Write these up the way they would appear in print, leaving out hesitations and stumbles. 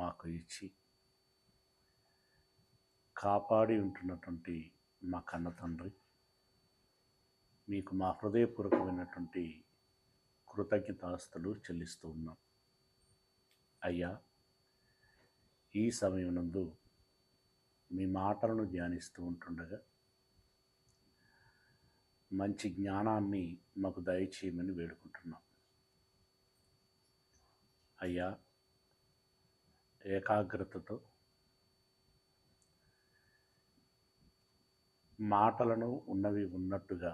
మాకు ఇచ్చి కాపాడి ఉంటున్నటువంటి మా కన్న తండ్రి, మీకు మా హృదయపూర్వకమైనటువంటి కృతజ్ఞతాస్తులు చెల్లిస్తూ ఉన్నాం. అయ్యా, ఈ సమయం నందు మీ మాటలను ధ్యానిస్తూ ఉంటుండగా మంచి జ్ఞానాన్ని మాకు దయచేయమని వేడుకుంటున్నాం. అయ్యా, ఏకాగ్రతతో మాటలను ఉన్నవి ఉన్నట్టుగా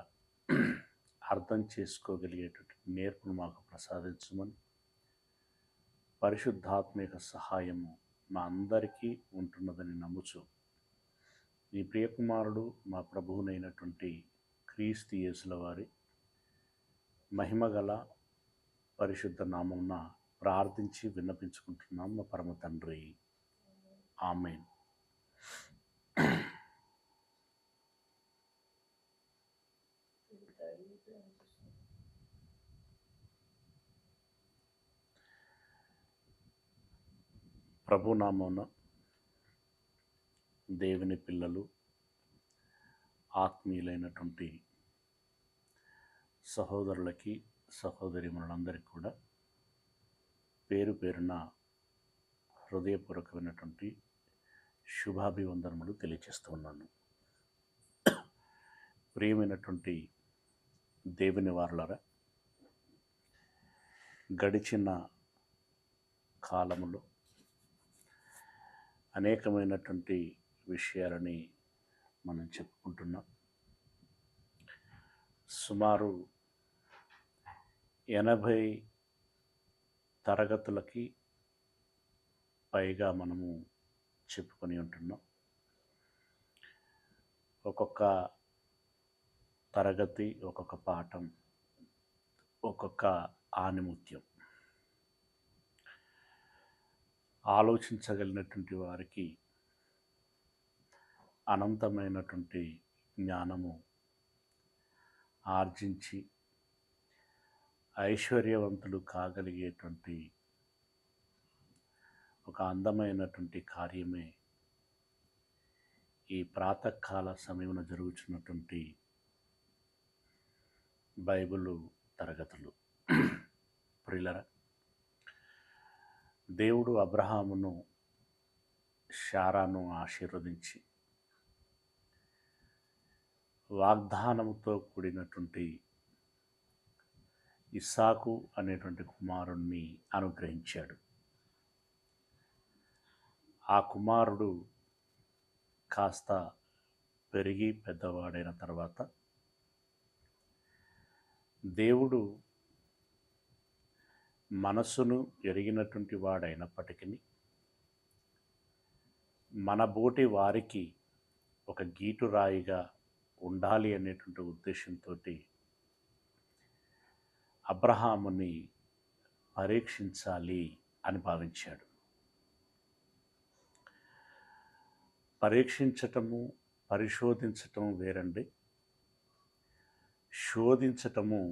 అర్థం చేసుకోగలిగేటువంటి నేర్పును మాకు ప్రసాదించమని, పరిశుద్ధాత్మిక సహాయము మా అందరికీ ఉంటున్నదని నమ్ముచు, ఈ ప్రియకుమారుడు మా ప్రభువునైనటువంటి క్రీస్తు యేసుల వారి మహిమగల పరిశుద్ధ నామమున ప్రార్థించి విన్నపించుకుంటున్నాం మా పరమ తండ్రి. ఆమేన్. ప్రభునామమున దేవుని పిల్లలు, ఆత్మీయులైనటువంటి సహోదరులకి సహోదరీమణులందరికీ కూడా పేరు పేరున హృదయపూర్వకమైనటువంటి శుభాభివందనములు తెలియజేస్తున్నాను. ప్రియమైనటువంటి దేవుని వారలారా, గడిచిన కాలములో అనేకమైనటువంటి విషయాలని మనం చెప్పుకుంటున్నాం. సుమారు 80 తరగతులకి పైగా మనము చెప్పుకొని ఉంటున్నాం. ఒక్కొక్క తరగతి, ఒక్కొక్క పాఠం, ఒక్కొక్క ఆణిముత్యం. ఆలోచించగలిగినటువంటి వారికి అనంతమైనటువంటి జ్ఞానము ఆర్జించి ఐశ్వర్యవంతులు కాగలిగేటువంటి ఒక అందమైనటువంటి కార్యమే ఈ ప్రాతకాల సమయమున జరుగుతున్నటువంటి బైబిలు తరగతులు. ప్రియులరా, దేవుడు అబ్రహామును, శారాను ఆశీర్వదించి వాగ్దానముతో కూడినటువంటి ఇస్సాకు అనేటువంటి కుమారుణ్ణి అనుగ్రహించాడు. ఆ కుమారుడు కాస్త పెరిగి పెద్దవాడైన తర్వాత దేవుడు మనస్సును ఎరిగినటువంటి వాడైనప్పటికీ మన బోటి వారికి ఒక గీటురాయిగా ఉండాలి అనేటువంటి ఉద్దేశంతో అబ్రహాముని పరీక్షించాలి అని భావించాడు. పరీక్షించటము, పరిశోధించటము వేరండి, శోధించటము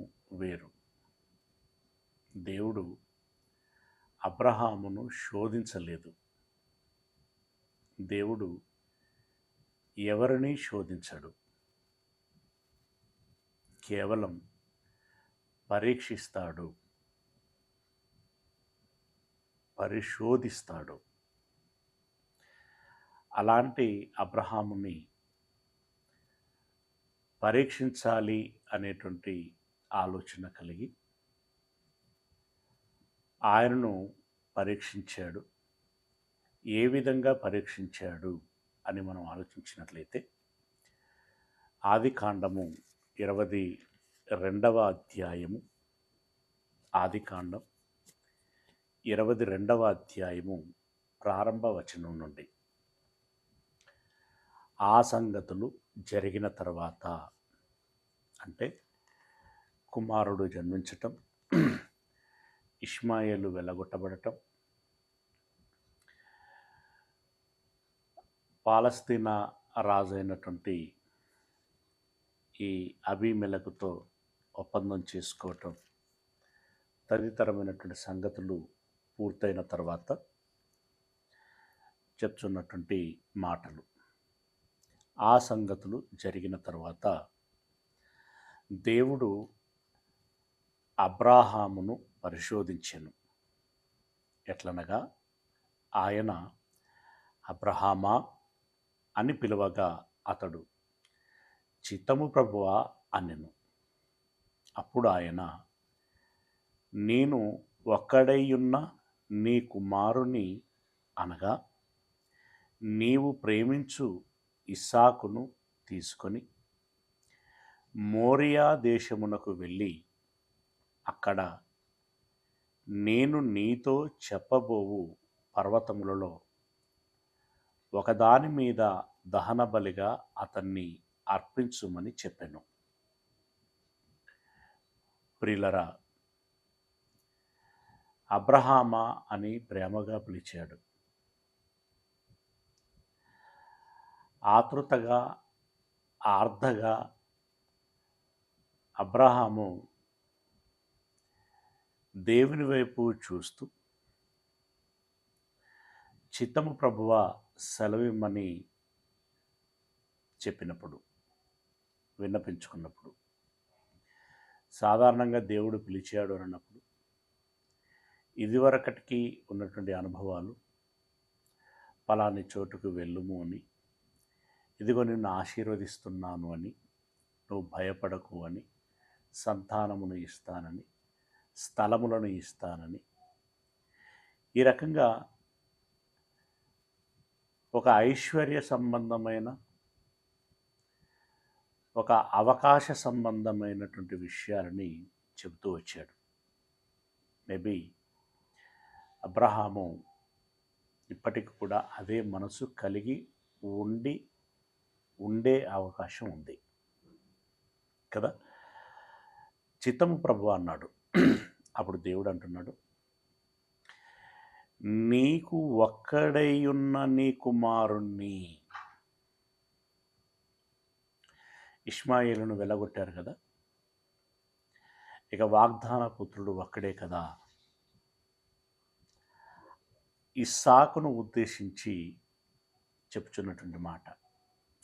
వేరు. దేవుడు అబ్రహామును శోధించలేదు. దేవుడు ఎవరిని శోధించడు, కేవలం పరీక్షిస్తాడు, పరిశోధిస్తాడు. అలాంటి అబ్రహాముని పరీక్షించాలి అనేటువంటి ఆలోచన కలిగి ఆయనను పరీక్షించాడు. ఏ విధంగా పరీక్షించాడు అని మనం ఆలోచించినట్లయితే, ఆదికాండము 22వ అధ్యాయము, ఆదికాండం 22వ అధ్యాయము ప్రారంభ వచనం నుండి, ఆ సంగతులు జరిగిన తర్వాత, అంటే కుమారుడు జన్మించటం, ఇష్మాయేలు వెలగొట్టబడటం, పాలస్తీనా రాజైనటువంటి ఈ అబీమెలకుతో ఒప్పందం చేసుకోవటం తదితరమైనటువంటి సంగతులు పూర్తయిన తర్వాత చెప్తున్నటువంటి మాటలు. ఆ సంగతులు జరిగిన తర్వాత దేవుడు అబ్రాహామును పరిశోధించెను. ఎట్లనగా ఆయన అబ్రహామా అని పిలువగా అతడు చిత్తము ప్రభువా అనెను. అప్పుడు ఆయన, నేను ఒక్కడైయున్న నీ కుమారుని అనగా నీవు ప్రేమించు ఇస్సాకును తీసుకొని మోరియా దేశమునకు వెళ్ళి అక్కడ నేను నీతో చెప్పబోవు పర్వతములలో ఒకదాని మీద దహన బలిగా అతన్ని అర్పించుమని చెప్పెను. ప్రియులరా, అబ్రహామా అని ప్రేమగా పిలిచాడు. ఆతృతగా ఆర్ధగా అబ్రహాము దేవుని వైపు చూస్తూ చిత్తము ప్రభువా సెలవిమ్మని చెప్పినప్పుడు, విన్నపించుకున్నప్పుడు, సాధారణంగా దేవుడు పిలిచాడు అన్నప్పుడు ఇదివరకటికి ఉన్నటువంటి అనుభవాలు, పలాని చోటుకు వెళ్ళుము అని, ఇదిగో నిన్ను ఆశీర్వదిస్తున్నాను అని, నువ్వు భయపడకు అని, సంతానమును ఇస్తానని, స్థలములను ఇస్తానని, ఈ రకంగా ఒక ఐశ్వర్య సంబంధమైన, ఒక అవకాశ సంబంధమైనటువంటి విషయాలని చెబుతూ వచ్చాడు. మేబీ అబ్రహాము ఇప్పటికి కూడా అదే మనసు కలిగి ఉండే అవకాశం ఉంది కదా. చిత్తము ప్రభు అన్నాడు. అప్పుడు దేవుడు అంటున్నాడు, నీకు ఒక్కడై ఉన్న నీ కుమారుణ్ణి. ఇష్మాయేలును వెళ్ళగొట్టారు కదా, ఇక వాగ్దాన పుత్రుడు ఒక్కడే కదా. ఇస్సాకును ఉద్దేశించి చెప్పుచున్నటువంటి మాట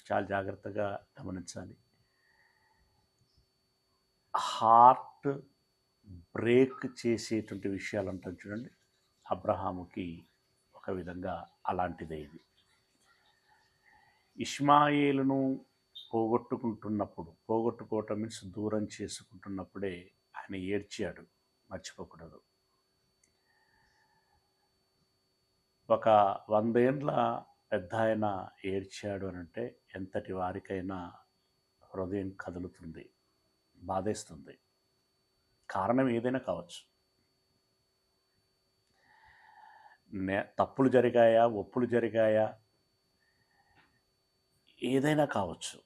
చాలా జాగ్రత్తగా గమనించాలి. హార్ట్ బ్రేక్ చేసేటువంటి విషయాలు అంటాం చూడండి, అబ్రహాముకి ఒక విధంగా అలాంటిదే ఇది. ఇష్మాయేలును పోగొట్టుకోవటం మీన్స్ దూరం చేసుకుంటున్నప్పుడే ఆయన ఏడ్చాడు, మర్చిపోకూడదు. ఒక 100 ఏండ్ల పెద్ద ఆయన ఏడ్చాడు అనంటే ఎంతటి వారికైనా హృదయం కదులుతుంది, బాధేస్తుంది. కారణం ఏదైనా కావచ్చు. తప్పులు జరిగాయా, ఒప్పులు జరిగాయా, ఏదైనా కావచ్చు.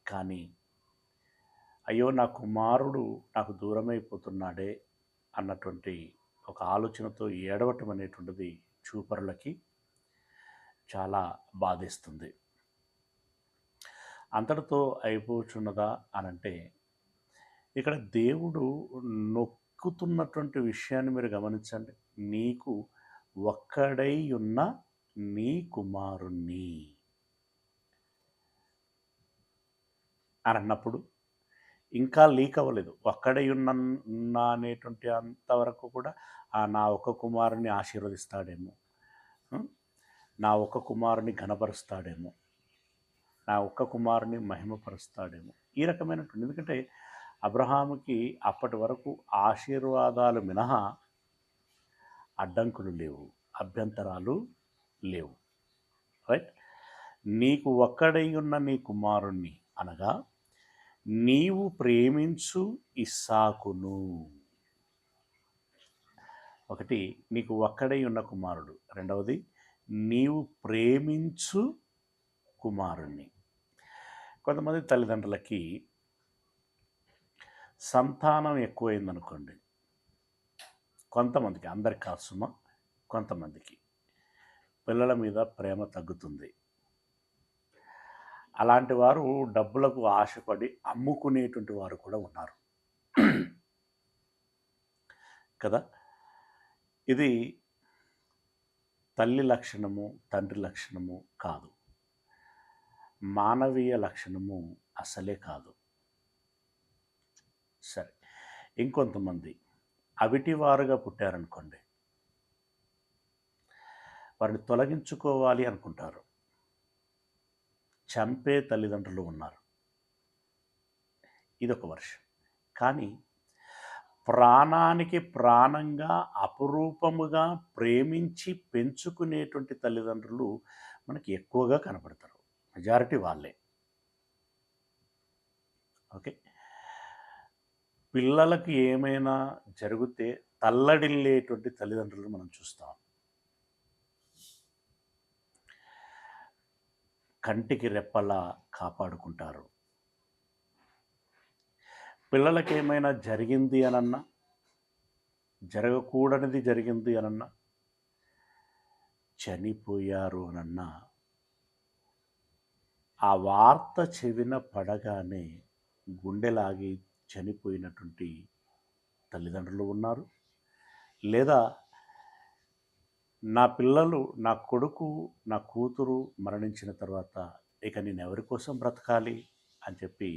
కానీ అయ్యో నా కుమారుడు నాకు దూరమైపోతున్నాడే అన్నటువంటి ఒక ఆలోచనతో ఏడవటం అనేటువంటిది చూపరులకి చాలా బాధేస్తుంది. అంతటితో అయిపోచున్నదా అనంటే ఇక్కడ దేవుడు నొక్కుతున్నటువంటి విషయాన్ని మీరు గమనించండి. నీకు ఒక్కడై ఉన్న నీ కుమారుణ్ణి అని అన్నప్పుడు ఇంకా లీక్ అవ్వలేదు. ఒక్కడై ఉన్న అనేటువంటి అంతవరకు కూడా నా ఒక్క కుమారుని ఆశీర్వదిస్తాడేమో, నా ఒక్క కుమారుని ఘనపరుస్తాడేమో, నా ఒక్క కుమారుని మహిమపరుస్తాడేమో, ఈ రకమైనటువంటి. ఎందుకంటే అబ్రహాముకి అప్పటి వరకు ఆశీర్వాదాలు మినహా అడ్డంకులు లేవు, అభ్యంతరాలు లేవు. రైట్. నీకు ఒక్కడై ఉన్న నీ కుమారుణ్ణి అనగా నీవు ప్రేమించు ఇస్సాకును. ఒకటి, నీకు ఒక్కడై ఉన్న కుమారుడు. రెండవది, నీవు ప్రేమించు కుమారుణ్ణి. కొంతమంది తల్లిదండ్రులకి సంతానం ఎక్కువైందనుకోండి, కొంతమందికి, అందరికి కాదు సుమా, కొంతమందికి పిల్లల మీద ప్రేమ తగ్గుతుంది. అలాంటి వారు డబ్బులకు ఆశపడి అమ్ముకునేటువంటి వారు కూడా ఉన్నారు కదా. ఇది తల్లి లక్షణము తండ్రి లక్షణము కాదు, మానవీయ లక్షణము అసలే కాదు. సరే, ఇంకొంతమంది అవిటివారుగా పుట్టారనుకోండి, వారిని తొలగించుకోవాలి అనుకుంటారు. చంపే తల్లిదండ్రులు ఉన్నారు. ఇదొక వర్షం. కానీ ప్రాణానికి ప్రాణంగా అపురూపముగా ప్రేమించి పెంచుకునేటువంటి తల్లిదండ్రులు మనకి ఎక్కువగా కనపడతారు. మెజారిటీ వాళ్ళే. ఓకే, పిల్లలకు ఏమైనా జరిగితే తల్లడిల్లేటువంటి తల్లిదండ్రులు మనం చూస్తాం. కంటికి రెప్పలా కాపాడుకుంటారు. పిల్లలకి ఏమైనా జరిగింది అనన్నా, జరగకూడనిది జరిగింది అనన్నా, చనిపోయారు అనన్నా, ఆ వార్త చెవిన పడగానే గుండెలాగి చనిపోయినటువంటి తల్లిదండ్రులు ఉన్నారు. లేదా నా పిల్లలు, నా కొడుకు, నా కూతురు మరణించిన తర్వాత ఇక నేను ఎవరి కోసం బ్రతకాలి అని చెప్పి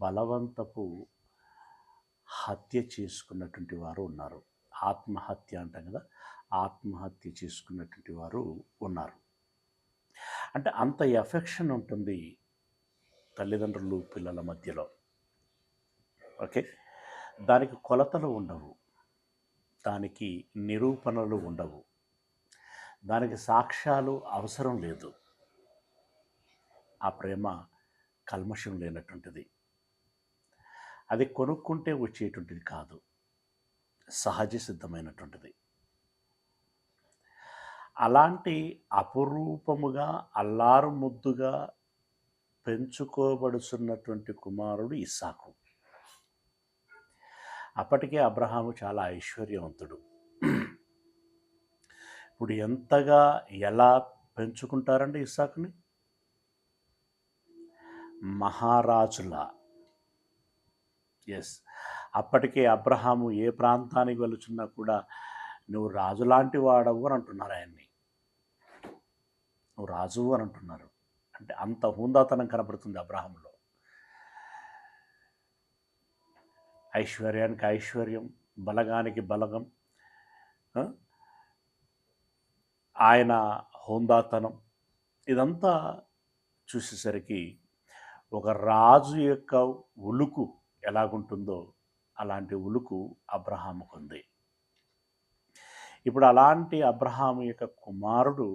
బలవంతపు హత్య చేసుకున్నటువంటి వారు ఉన్నారు. ఆత్మహత్య అంటాం కదా, ఆత్మహత్య చేసుకున్నటువంటి వారు ఉన్నారు. అంటే అంత ఎఫెక్షన్ ఉంటుంది తల్లిదండ్రులు పిల్లల మధ్యలో. ఓకే, దానికి కొలతలు ఉండవు, దానికి నిరూపణలు ఉండవు, దానికి సాక్ష్యాలు అవసరం లేదు. ఆ ప్రేమ కల్మషం లేనటువంటిది. అది కొనుక్కుంటే వచ్చేటువంటిది కాదు, సహజ సిద్ధమైనటువంటిది. అలాంటి అపురూపముగా అల్లారు ముద్దుగా పెంచుకోబడుతున్నటువంటి కుమారుడు ఇస్సాకు. అప్పటికే అబ్రహాము చాలా ఐశ్వర్యవంతుడు. ఇప్పుడు ఎంతగా ఎలా పెంచుకుంటారండి ఇస్సాకుని? మహారాజులా. ఎస్, అప్పటికే అబ్రహాము ఏ ప్రాంతానికి వెళుచున్నా కూడా నువ్వు రాజు లాంటి వాడవు అని అంటున్నారు ఆయన్ని. నువ్వు రాజు అని అంటున్నారు. అంటే అంత హుందాతనం కనబడుతుంది అబ్రహాములో. ఐశ్వర్యానికి ఐశ్వర్యం, బలగానికి బలగం, ఆయన హోందాతనం, ఇదంతా చూసేసరికి ఒక రాజు యొక్క ఉలుకు ఎలాగుంటుందో అలాంటి ఉలుకు అబ్రహాముకు ఉంది. ఇప్పుడు అలాంటి అబ్రహాము యొక్క కుమారుడు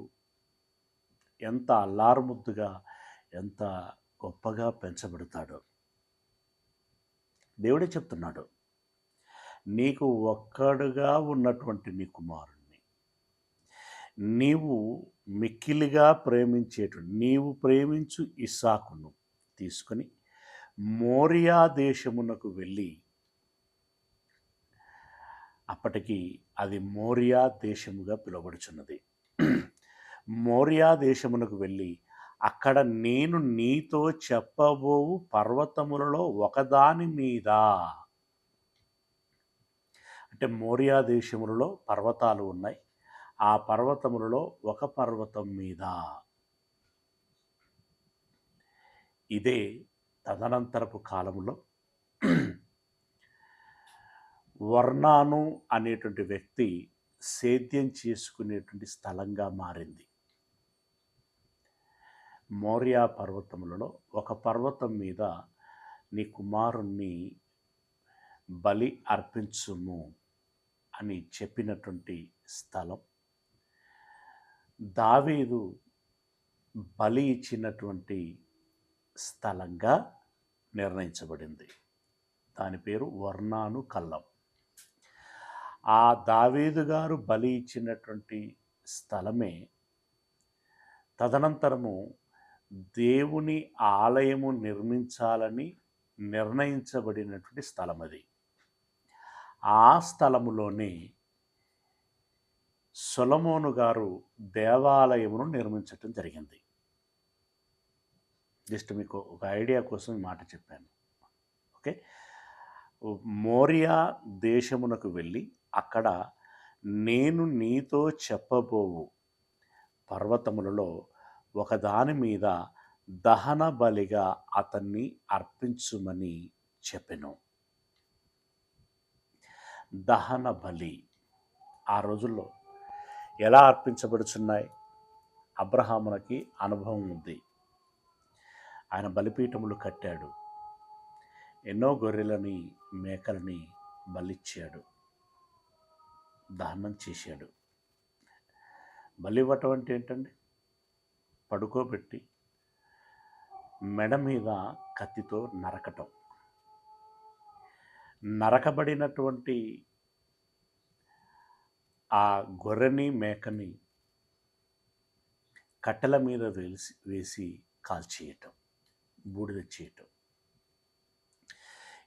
ఎంత అల్లారుముద్దుగా, ఎంత గొప్పగా పెంచబడతాడో దేవుడే చెప్తున్నాడు. నీకు ఒక్కడుగా ఉన్నటువంటి నీ కుమారుణ్ణి నీవు మిక్కిలిగా ప్రేమించేటువంటి, నీవు ప్రేమించు ఇస్సాకును తీసుకొని మోరియా దేశమునకు వెళ్ళి, అప్పటికి అది మోరియా దేశముగా పిలువబడుచున్నది. మోరియా దేశమునకు వెళ్ళి అక్కడ నేను నీతో చెప్పబోవు పర్వతములలో ఒకదాని మీద, అంటే మోరియా దేశములలో పర్వతాలు ఉన్నాయి, ఆ పర్వతములలో ఒక పర్వతం మీద. ఇదే తదనంతరపు కాలంలో వర్ణాను అనేటువంటి వ్యక్తి సేద్యం చేసుకునేటువంటి స్థలంగా మారింది. మోరియా పర్వతములలో ఒక పర్వతం మీద నీ కుమారుణ్ణి బలి అర్పించుము అని చెప్పినటువంటి స్థలం, దావీదు బలి ఇచ్చినటువంటి స్థలంగా నిర్ణయించబడింది. దాని పేరు వర్ణాను కల్లం. ఆ దావీదు గారు బలి ఇచ్చినటువంటి స్థలమే తదనంతరము దేవుని ఆలయము నిర్మించాలని నిర్ణయించబడినటువంటి స్థలం అది. ఆ స్థలములోనే సొలొమోను గారు దేవాలయమును నిర్మించటం జరిగింది. జస్ట్ మీకు ఒక ఐడియా కోసం ఈ మాట చెప్పాను. ఓకే, మోరియా దేశమునకు వెళ్ళి అక్కడ నేను నీతో చెప్పబోవు పర్వతములలో ఒకదాని మీద దహన బలిగా అతన్ని అర్పించుమని చెప్పెను. దహన బలి ఆ రోజుల్లో ఎలా అర్పించబడుచున్నాయి? అబ్రహామునకి అనుభవం ఉంది. ఆయన బలిపీఠములు కట్టాడు, ఎన్నో గొర్రెలని మేకలని బలిచ్చాడు, దహనం చేశాడు. బలి ఇవ్వటం అంటే ఏంటండి? పడుకోబెట్టి మెడ మీద కత్తితో నరకటం. నరకబడినటువంటి ఆ గొర్రెని మేకని కట్టెల మీద వేసి కాల్చేయటం, బూడిద చేయటం.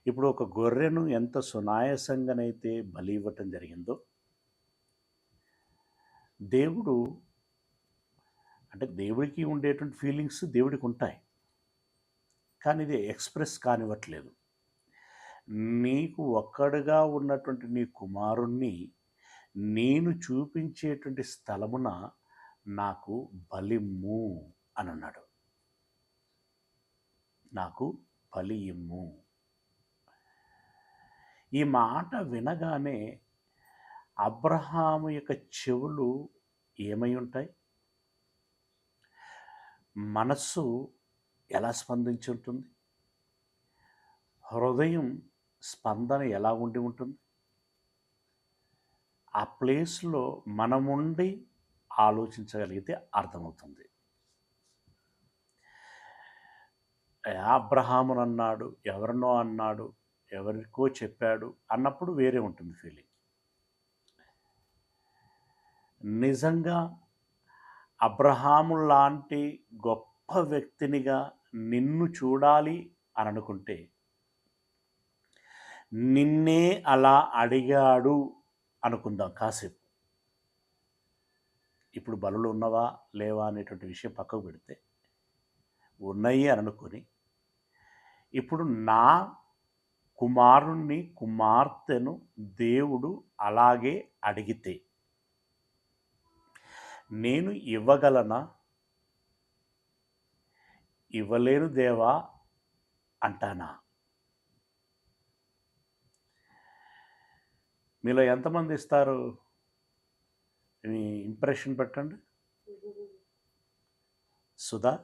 ఇప్పుడు ఒక గొర్రెను ఎంత సునాయాసంగానైతే బలి ఇవ్వటం జరిగిందో, దేవుడు అంటే దేవుడికి ఉండేటువంటి ఫీలింగ్స్ దేవుడికి ఉంటాయి, కానీ ఇది ఎక్స్ప్రెస్ కానివ్వట్లేదు. నీకు ఒక్కడుగా ఉన్నటువంటి నీ కుమారుణ్ణి నేను చూపించేటువంటి స్థలమున నాకు బలిమ్ము అని అన్నాడు. నాకు బలి ఇమ్ము. ఈ మాట వినగానే అబ్రహాము యొక్క చెవులు ఏమై ఉంటాయి? మనస్సు ఎలా స్పందించి ఉంటుంది? హృదయం స్పందన ఎలా ఉండి ఉంటుంది? ఆ ప్లేస్లో మనముండి ఆలోచించగలిగితే అర్థమవుతుంది. అబ్రహామును అన్నాడు, ఎవరినో అన్నాడు, ఎవరికో చెప్పాడు అన్నప్పుడు వేరే ఉంటుంది ఫీలింగ్. నిజంగా అబ్రహాము లాంటి గొప్ప వ్యక్తినిగా నిన్ను చూడాలి అని అనుకుంటే, నిన్నే అలా అడిగాడు అనుకుందాం కాసేపు. ఇప్పుడు బలులు ఉన్నవా లేవా అనేటువంటి విషయం పక్కకు పెడితే, ఉన్నాయి అని అనుకొని, ఇప్పుడు నా కుమారుణ్ణి కుమార్తెను దేవుడు అలాగే అడిగితే నేను ఇవ్వగలనా? ఇవ్వలేను దేవా అంటానా? మీలో ఎంతమంది ఇస్తారు? మీ ఇంప్రెషన్ పెట్టండి. సుధా,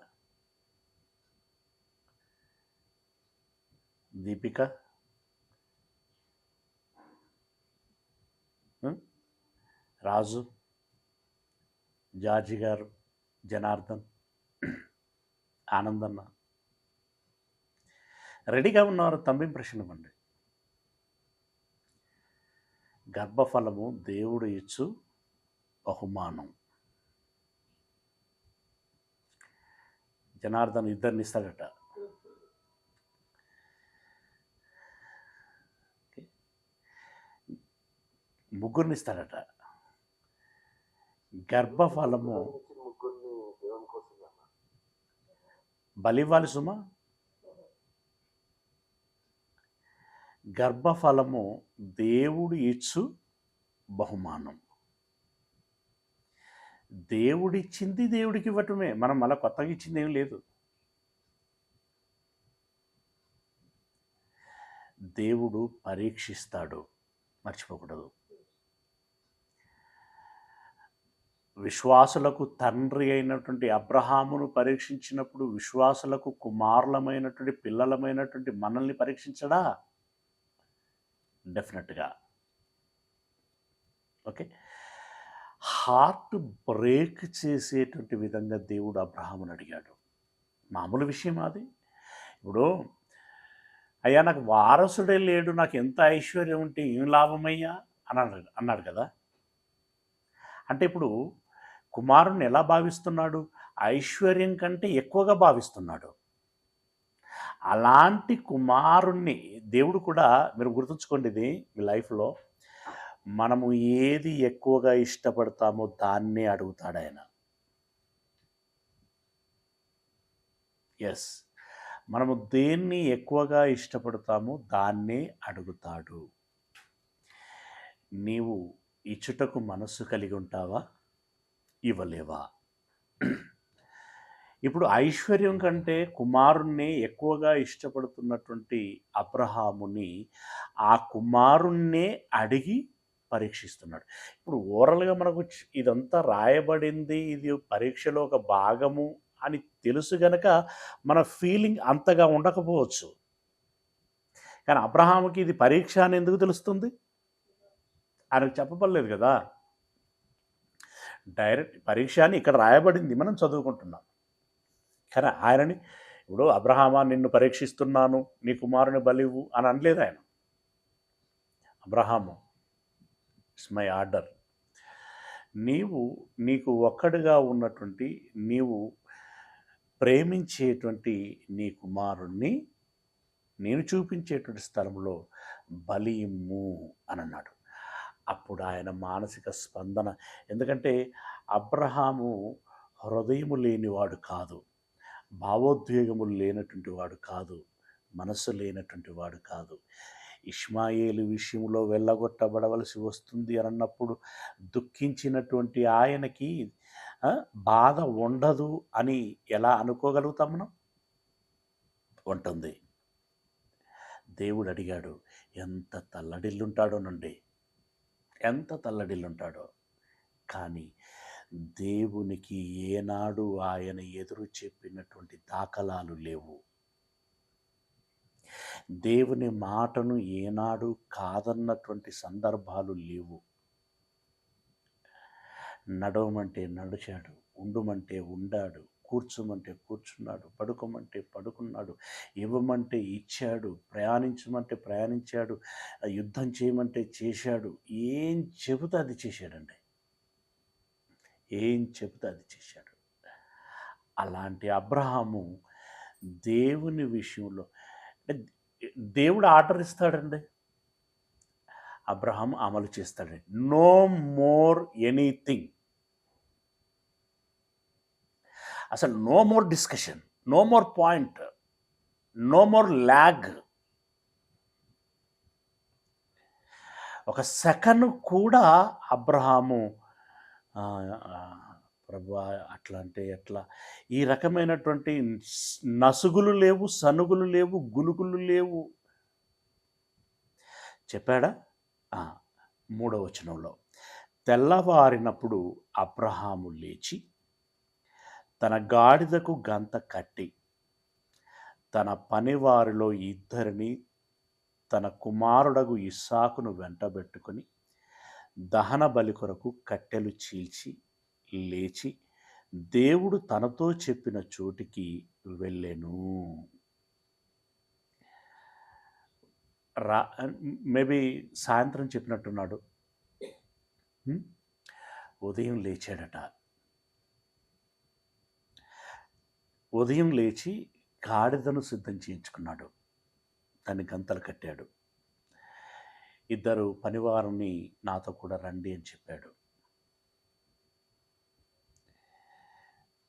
దీపిక, రాజు, జార్జి గారు, జనార్దన్, ఆనందన్న రెడీగా ఉన్నవారు తమ్మి ఇంప్రెషన్ ఇవ్వండి. గర్భఫలము దేవుడు ఇచ్చు బహుమానం. జనార్దన్ ఇద్దరిని ఇస్తాడట. ముగ్గురిని ఇస్తాడట. గర్భఫలము బలివ్వాలి సుమా. గర్భఫలము దేవుడు ఇచ్చు బహుమానం. దేవుడిచ్చింది దేవుడికి ఇవ్వటమే. మనం మళ్ళీ కొత్తగా ఇచ్చింది ఏం లేదు. దేవుడు పరీక్షిస్తాడు, మర్చిపోకూడదు. విశ్వాసులకు తండ్రి అయినటువంటి అబ్రహామును పరీక్షించినప్పుడు విశ్వాసులకు కుమారులమైనటువంటి పిల్లలమైనటువంటి మనల్ని పరీక్షించడా? డెఫినెట్గా. ఓకే, హార్ట్ బ్రేక్ చేసేటువంటి విధంగా దేవుడు అబ్రహామును అడిగాడు. మామూలు విషయం అది. ఇప్పుడు అయ్యా నాకు వారసుడే లేడు, నాకు ఎంత ఐశ్వర్యం ఉంటే ఏం లాభమయ్యా అన్నాడు కదా. అంటే ఇప్పుడు కుమారుణ్ణి ఎలా భావిస్తున్నాడు? ఐశ్వర్యం కంటే ఎక్కువగా భావిస్తున్నాడు. అలాంటి కుమారుణ్ణి దేవుడు కూడా, మీరు గుర్తుంచుకోండి ఇది మీ లైఫ్లో, మనము ఏది ఎక్కువగా ఇష్టపడతామో దాన్నే అడుగుతాడు ఆయన. ఎస్, మనము దేన్ని ఎక్కువగా ఇష్టపడతామో దాన్నే అడుగుతాడు. నీవు ఇచ్చుటకు మనస్సు కలిగి ఉంటావా? ఇవ్వలేవా? ఇప్పుడు ఐశ్వర్యం కంటే కుమారుణ్ణి ఎక్కువగా ఇష్టపడుతున్నటువంటి అబ్రహాముని ఆ కుమారుణ్ణే అడిగి పరీక్షిస్తున్నాడు. ఇప్పుడు ఓవరాల్‌గా మనకు ఇదంతా రాయబడింది, ఇది పరీక్షలో ఒక భాగము అని తెలుసు గనక మన ఫీలింగ్ అంతగా ఉండకపోవచ్చు. కానీ అబ్రహాముకి ఇది పరీక్ష అని ఎందుకు తెలుస్తుంది? ఆయనకు చెప్పబడలేదు కదా! డైరెక్ట్ పరీక్ష అని ఇక్కడ రాయబడింది, మనం చదువుకుంటున్నాం. కానీ ఆయనని ఇప్పుడు అబ్రహామా నిన్ను పరీక్షిస్తున్నాను, నీ కుమారుని బలివ్వు అని అనలేదు ఆయన. Abraham, it's my order. నీకు ఒక్కడిగా ఉన్నటువంటి, నీవు ప్రేమించేటువంటి నీ కుమారుణ్ణి నేను చూపించేటువంటి స్థలంలో బలి ఇమ్ము అని అన్నాడు. అప్పుడు ఆయన మానసిక స్పందన, ఎందుకంటే అబ్రహాము హృదయము లేనివాడు కాదు, భావోద్వేగములు లేనటువంటి వాడు కాదు, మనస్సు లేనటువంటి వాడు కాదు. ఇష్మాయేలు విషయంలో వెళ్ళగొట్టబడవలసి వస్తుంది అని అన్నప్పుడు దుఃఖించినటువంటి ఆయనకి బాధ ఉండదు అని ఎలా అనుకోగలుగుతాం మనం? ఉంటుంది. దేవుడు అడిగాడు, ఎంత తల్లడిల్లుంటాడోనండి, ఎంత తల్లడిల్లుంటాడో. కానీ దేవునికి ఏనాడు ఆయన ఎదురు చెప్పినటువంటి దాఖలాలు లేవు. దేవుని మాటను ఏనాడు కాదన్నటువంటి సందర్భాలు లేవు. నడవమంటే నడిచాడు, ఉండుమంటే ఉండాడు, కూర్చోమంటే కూర్చున్నాడు, పడుకోమంటే పడుకున్నాడు, ఇవ్వమంటే ఇచ్చాడు, ప్రయాణించమంటే ప్రయాణించాడు, యుద్ధం చేయమంటే చేశాడు. ఏం చెబితే అది చేశాడండి, ఏం చెబితే అది చేశాడు. అలాంటి అబ్రహాము దేవుని విషయంలో దేవుడు ఆర్డర్ ఇస్తాడండి, అబ్రహాం అమలు చేస్తాడండి. నో మోర్ ఎనీథింగ్, అసలు no more discussion, no more point, no more lag. ఒక సెకండ్ కూడా అబ్రహాము ప్రభువా అట్లా అంటే ఎట్లా, ఈ రకమైనటువంటి నసుగులు లేవు, సనుగులు లేవు, గులుగులు లేవు. చెప్పాడా? 3వ వచనంలో, తెల్లవారినప్పుడు అబ్రహాము లేచి తన గాడిదకు గంత కట్టి తన పనివారిలో 2 తన కుమారుడగు ఇస్సాకును వెంటబెట్టుకొని దహన బలి కొరకు కట్టెలు చీల్చి లేచి దేవుడు తనతో చెప్పిన చోటికి వెళ్ళెను. మేబీ సాయంత్రం చెప్పినట్టున్నాడు. ఉదయం లేచాడట. ఉదయం లేచి గాడిదను సిద్ధం చేయించుకున్నాడు, దాన్ని గంతలు కట్టాడు. 2 పనివారిని నాతో కూడా రండి అని చెప్పాడు.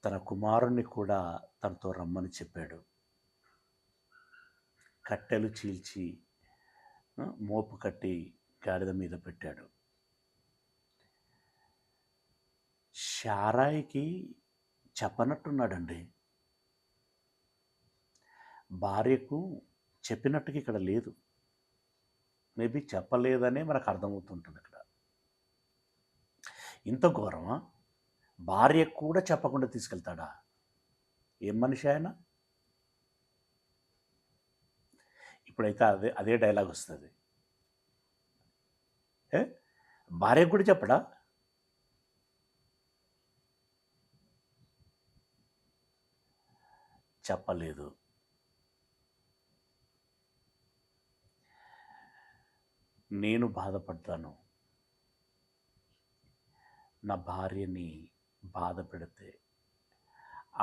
తన కుమారుణ్ణి కూడా తనతో రమ్మని చెప్పాడు. కట్టెలు చీల్చి మోపు కట్టి గాడిద మీద పెట్టాడు. శారాయికి చెప్పనట్టున్నాడండి, భార్యకు చెప్పినట్టుగా ఇక్కడ లేదు. మేబీ చెప్పలేదనే మనకు అర్థమవుతుంటుంది ఇక్కడ. ఇంత ఘోరమా? భార్యకు కూడా చెప్పకుండా తీసుకెళ్తాడా? ఏం మనిషి ఆయన? ఇప్పుడైతే అదే డైలాగ్ వస్తుంది. భార్యకు కూడా చెప్పడా? చెప్పలేదు. నేను బాధపడతాను, నా భార్యని బాధ పెడితే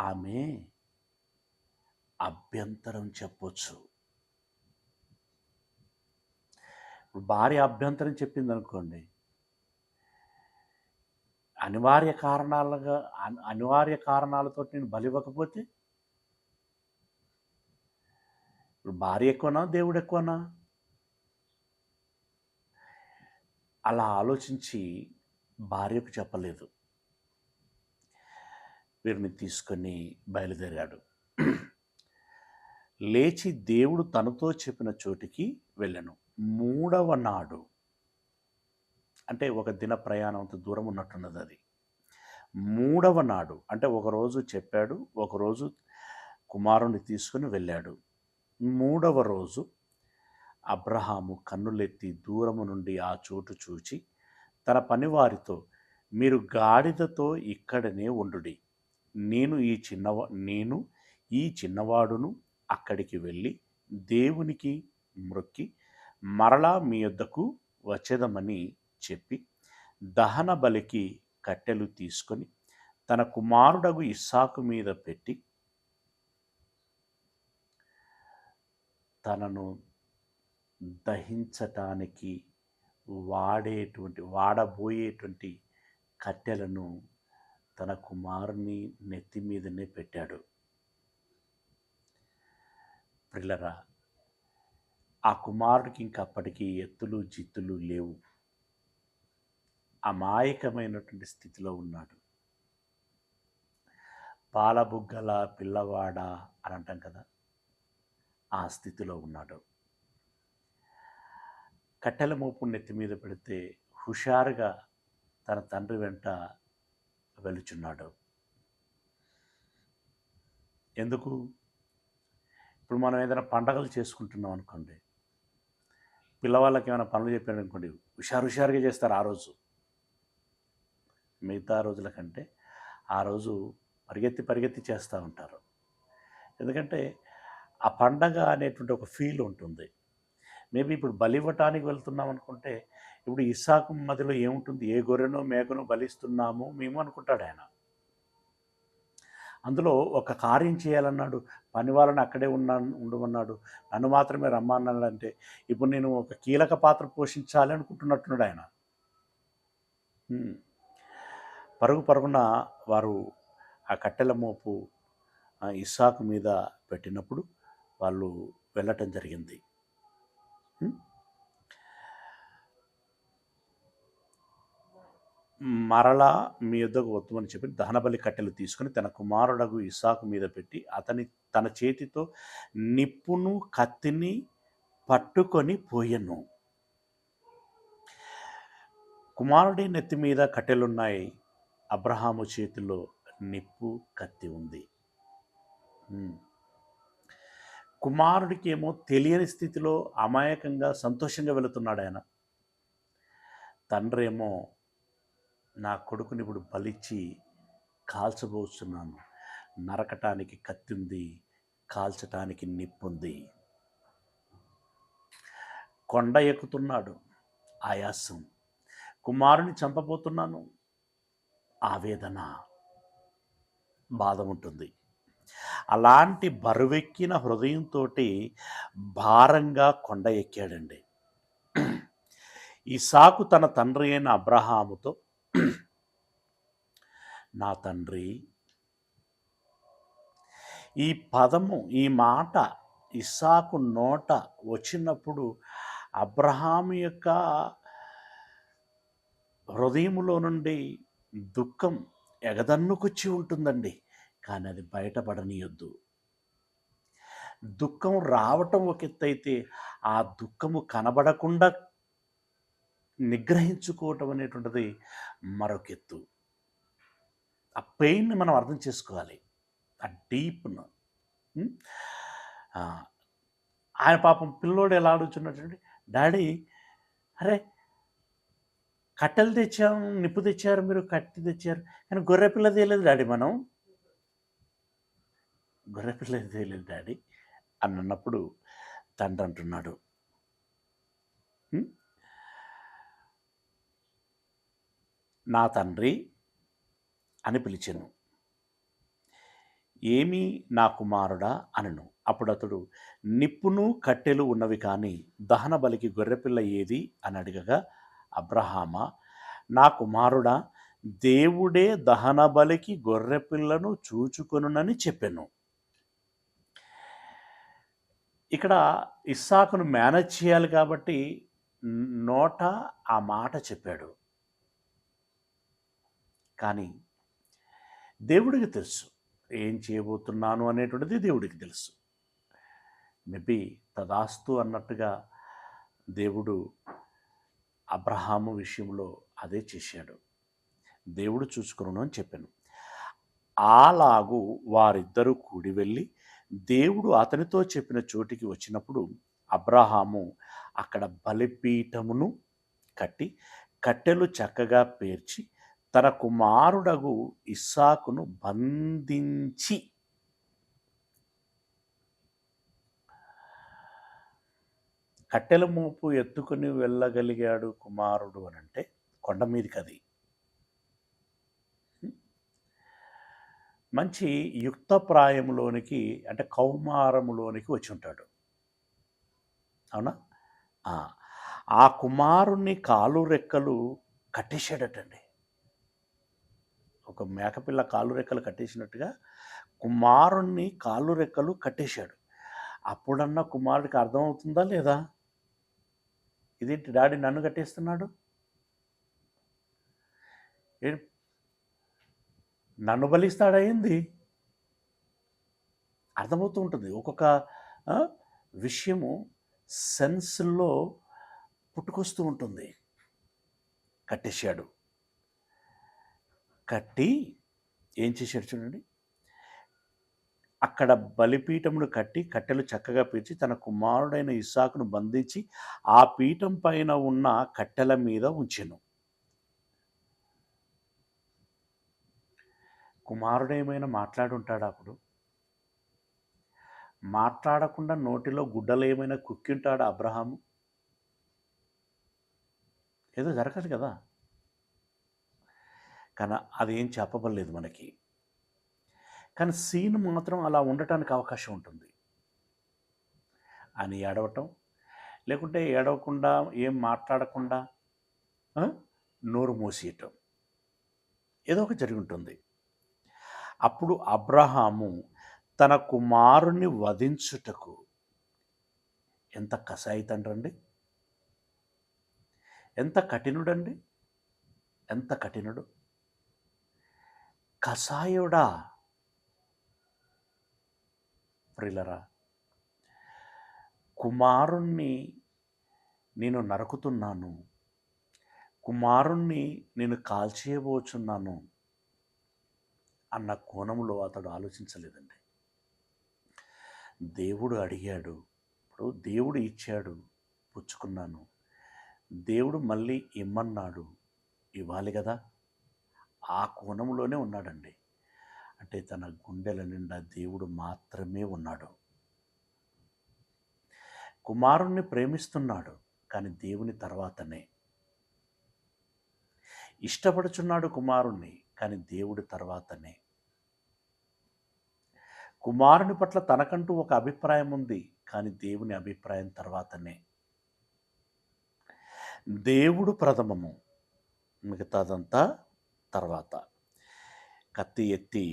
ఆమె అభ్యంతరం చెప్పొచ్చు. భార్య అభ్యంతరం చెప్పింది అనుకోండి, అనివార్య కారణాలతో నేను బలి ఇవ్వకపోతే ఇప్పుడు భార్య ఎక్కువనా, దేవుడు ఎక్కువనా? అలా ఆలోచించి భార్యకు చెప్పలేదు. వీరిని తీసుకొని బయలుదేరాడు. లేచి దేవుడు తనతో చెప్పిన చోటికి వెళ్ళాను. 3వ నాడు, అంటే ఒక దిన ప్రయాణం అంత దూరం ఉన్నట్టున్నది అది. 3వ నాడు అంటే ఒకరోజు చెప్పాడు, ఒకరోజు కుమారుని తీసుకుని వెళ్ళాడు. 3వ రోజు అబ్రహాము కన్నులెత్తి దూరము నుండి ఆ చోటు చూచి తన పనివారితో, మీరు గాడిదతో ఇక్కడనే ఉండుడి, నేను ఈ చిన్నవాడును అక్కడికి వెళ్ళి దేవునికి మ్రొక్కి మరలా మీ యొద్దకు వచ్చేదమని చెప్పి దహన బలికి కట్టెలు తీసుకొని తన కుమారుడగు ఇస్సాకు మీద పెట్టి తనను దహించటానికి వాడబోయేటువంటి కట్టెలను తన కుమారుని నెత్తి మీదనే పెట్టాడు. పిల్లరా, ఆ కుమారుడికి ఇంకప్పటికీ ఎత్తులు జిత్తులు లేవు. అమాయకమైనటువంటి స్థితిలో ఉన్నాడు. పాలబుగ్గల పిల్లవాడ అని అంటాం కదా, ఆ స్థితిలో ఉన్నాడు. కట్టెల మోపు నెత్తి మీద పెడితే హుషారుగా తన తండ్రి వెంట వెలుచున్నాడు. ఎందుకు? ఇప్పుడు మనం ఏదైనా పండగలు చేసుకుంటున్నాం అనుకోండి, పిల్లవాళ్ళకి ఏమైనా పనులు చెప్పారు అనుకోండి, హుషారుగా చేస్తారు ఆ రోజు. మిగతా రోజుల కంటే ఆ రోజు పరిగెత్తి చేస్తూ ఉంటారు. ఎందుకంటే ఆ పండగ అనేటువంటి ఒక ఫీల్ ఉంటుంది. మేబీ ఇప్పుడు బలి ఇవ్వటానికి వెళ్తున్నాం అనుకుంటే, ఇప్పుడు ఇస్సాకు మధ్యలో ఏముంటుంది? ఏ గొర్రెనో మేకనో బలిస్తున్నాము మేము అనుకుంటాడు ఆయన. అందులో ఒక కార్యం చేయాలన్నాడు, పని వాళ్ళని అక్కడే ఉండమన్నాడు, నన్ను మాత్రమే రమ్మన్నాడంటే ఇప్పుడు నేను ఒక కీలక పాత్ర పోషించాలి అనుకుంటున్నట్టున్నాడు ఆయన. పరుగున వారు ఆ కట్టెల మోపు ఇస్సాకు మీద పెట్టినప్పుడు వాళ్ళు వెళ్ళటం జరిగింది. మరలా మీ యొద్దకు వద్దుమని చెప్పి దహనబలి కట్టెలు తీసుకుని తన కుమారుడగు ఇస్సాకు మీద పెట్టి తన చేతితో నిప్పును కత్తిని పట్టుకొని పోయెను. కుమారుడి నెత్తి మీద కట్టెలున్నాయి, అబ్రహాము చేతిలో నిప్పు కత్తి ఉంది. కుమారుడికి ఏమో తెలియని స్థితిలో అమాయకంగా సంతోషంగా వెళుతున్నాడు ఆయన. తండ్రి ఏమో, నా కొడుకుని ఇప్పుడు బలిచ్చి కాల్చబోతున్నాను, నరకటానికి కత్తి ఉంది, కాల్చటానికి నిప్పుంది. కొండ ఎక్కుతున్నాడు, ఆయాసం. కుమారుని చంపబోతున్నాను, ఆవేదన, బాధ ఉంటుంది. అలాంటి బరువెక్కిన హృదయంతో భారంగా కొండ ఎక్కాడండి. ఇస్సాకు తన తండ్రి అయిన అబ్రహాముతో, నా తండ్రి, ఈ పదము, ఈ మాట ఇస్సాకు నోట వచ్చినప్పుడు అబ్రహాము యొక్క హృదయములో నుండి దుఃఖం ఎగదన్నుకొచ్చి ఉంటుందండి. కానీ అది బయటపడనీయొద్దు. దుఃఖం రావటం ఒక ఎత్తైతే, ఆ దుఃఖము కనబడకుండా నిగ్రహించుకోవటం అనేటువంటిది మరొక ఎత్తు. ఆ పెయిన్ని మనం అర్థం చేసుకోవాలి, ఆ డీప్ను. ఆయన పాపం పిల్లోడు ఎలా ఆలోచున్నట్టు, డాడీ, అరే కట్టెలు తెచ్చాము, నిప్పు తెచ్చారు, మీరు కట్టి తెచ్చారు, కానీ గొర్రెపిల్ల తేలేదు డాడీ, మనం గొర్రెపిల్ల తేలేదు డాడీ అని అన్నప్పుడు తండ్రి అంటున్నాడు, నా తండ్రి అని పిలిచెను. ఏమీ నా కుమారుడా అనను. అప్పుడు అతడు, నిప్పును కట్టెలు ఉన్నవి కానీ దహన బలికి గొర్రెపిల్ల ఏది అని అడగగా, అబ్రహామా, నా కుమారుడా, దేవుడే దహన బలికి గొర్రెపిల్లను చూచుకొనునని చెప్పెను. ఇక్కడ ఇస్సాకును మేనేజ్ చేయాలి కాబట్టి నోట ఆ మాట చెప్పాడు. కానీ దేవుడికి తెలుసు ఏం చేయబోతున్నాను అనేటువంటిది దేవుడికి తెలుసు. మేబీ తదాస్తు అన్నట్టుగా దేవుడు అబ్రహాము విషయంలో అదే చేశాడు. దేవుడు చూసుకును అని చెప్పాను. అలాగూ వారిద్దరూ కూడి వెళ్ళి దేవుడు అతనితో చెప్పిన చోటికి వచ్చినప్పుడు అబ్రహాము అక్కడ బలిపీఠమును కట్టి కట్టెలు చక్కగా పేర్చి తన కుమారుడగు ఇస్సాకును బంధించి కట్టెల మోపు ఎత్తుకుని వెళ్ళగలిగాడు కుమారుడు అని అంటే కొండ మీదకి అది మంచి యుక్తప్రాయములోనికి అంటే కౌమారములోనికి వచ్చి ఉంటాడు. అవునా? ఆ కుమారుణ్ణి కాలు రెక్కలు కట్టేశాడటండి. ఒక మేకపిల్ల కాలు రెక్కలు కట్టేసినట్టుగా కుమారుణ్ణి కాలు రెక్కలు కట్టేశాడు. అప్పుడన్నా కుమారుడికి అర్థమవుతుందా లేదా? ఇదేంటి డాడీ నన్ను కట్టేస్తున్నాడు, నన్ను బలిస్తాడయింది అర్థమవుతూ ఉంటుంది. ఒక్కొక్క విషయము సెన్స్లో పుట్టుకొస్తూ ఉంటుంది. కట్టేశాడు. కట్టి ఏం చేశాడు చూడండి, అక్కడ బలిపీఠమును కట్టి కట్టెలు చక్కగా పేర్చి తన కుమారుడైన ఇస్సాకును బంధించి ఆ పీఠం పైన ఉన్న కట్టెల మీద ఉంచెను. కుమారుడేమైనా మాట్లాడుంటాడా? అప్పుడు మాట్లాడకుండా నోటిలో గుడ్డలు ఏమైనా కుక్కింటాడా అబ్రహాము? ఏదో జరగదు కదా. కానీ అదేం చెప్పబడలేదు మనకి. కానీ సీన్ మాత్రం అలా ఉండటానికి అవకాశం ఉంటుంది. అని ఏడవటం, లేకుంటే ఏడవకుండా ఏం మాట్లాడకుండా నోరు మూసేయటం, ఏదో ఒక జరిగి ఉంటుంది. అప్పుడు అబ్రహాము తన కుమారుని వధించుటకు, ఎంత కసాయి తండ్రండి, ఎంత కఠినుడండి, ఎంత కఠినుడు, కసాయుడా. ప్రిలరా, కుమారుణ్ణి నేను నరుకుతున్నాను, కుమారుణ్ణి నేను కాల్చేయబోచున్నాను అన్న కోణంలో అతడు ఆలోచించలేదండి. దేవుడు అడిగాడు, ఇప్పుడు దేవుడు ఇచ్చాడు, పుచ్చుకున్నాను, దేవుడు మళ్ళీ ఇమ్మన్నాడు, ఇవ్వాలి కదా, ఆ కోణంలోనే ఉన్నాడండి. అంటే తన గుండెల నిండా దేవుడు మాత్రమే ఉన్నాడు. కుమారుణ్ణి ప్రేమిస్తున్నాడు, కానీ దేవుని తర్వాతనే. ఇష్టపడుచున్నాడు కుమారుణ్ణి, కానీ దేవుడి తర్వాతనే. కుమారుని పట్ల తనకంటూ ఒక అభిప్రాయం ఉంది, కానీ దేవుని అభిప్రాయం తర్వాతనే. దేవుడు ప్రథమము, మిగతాదంతా తర్వాత. కత్తి ఎత్తి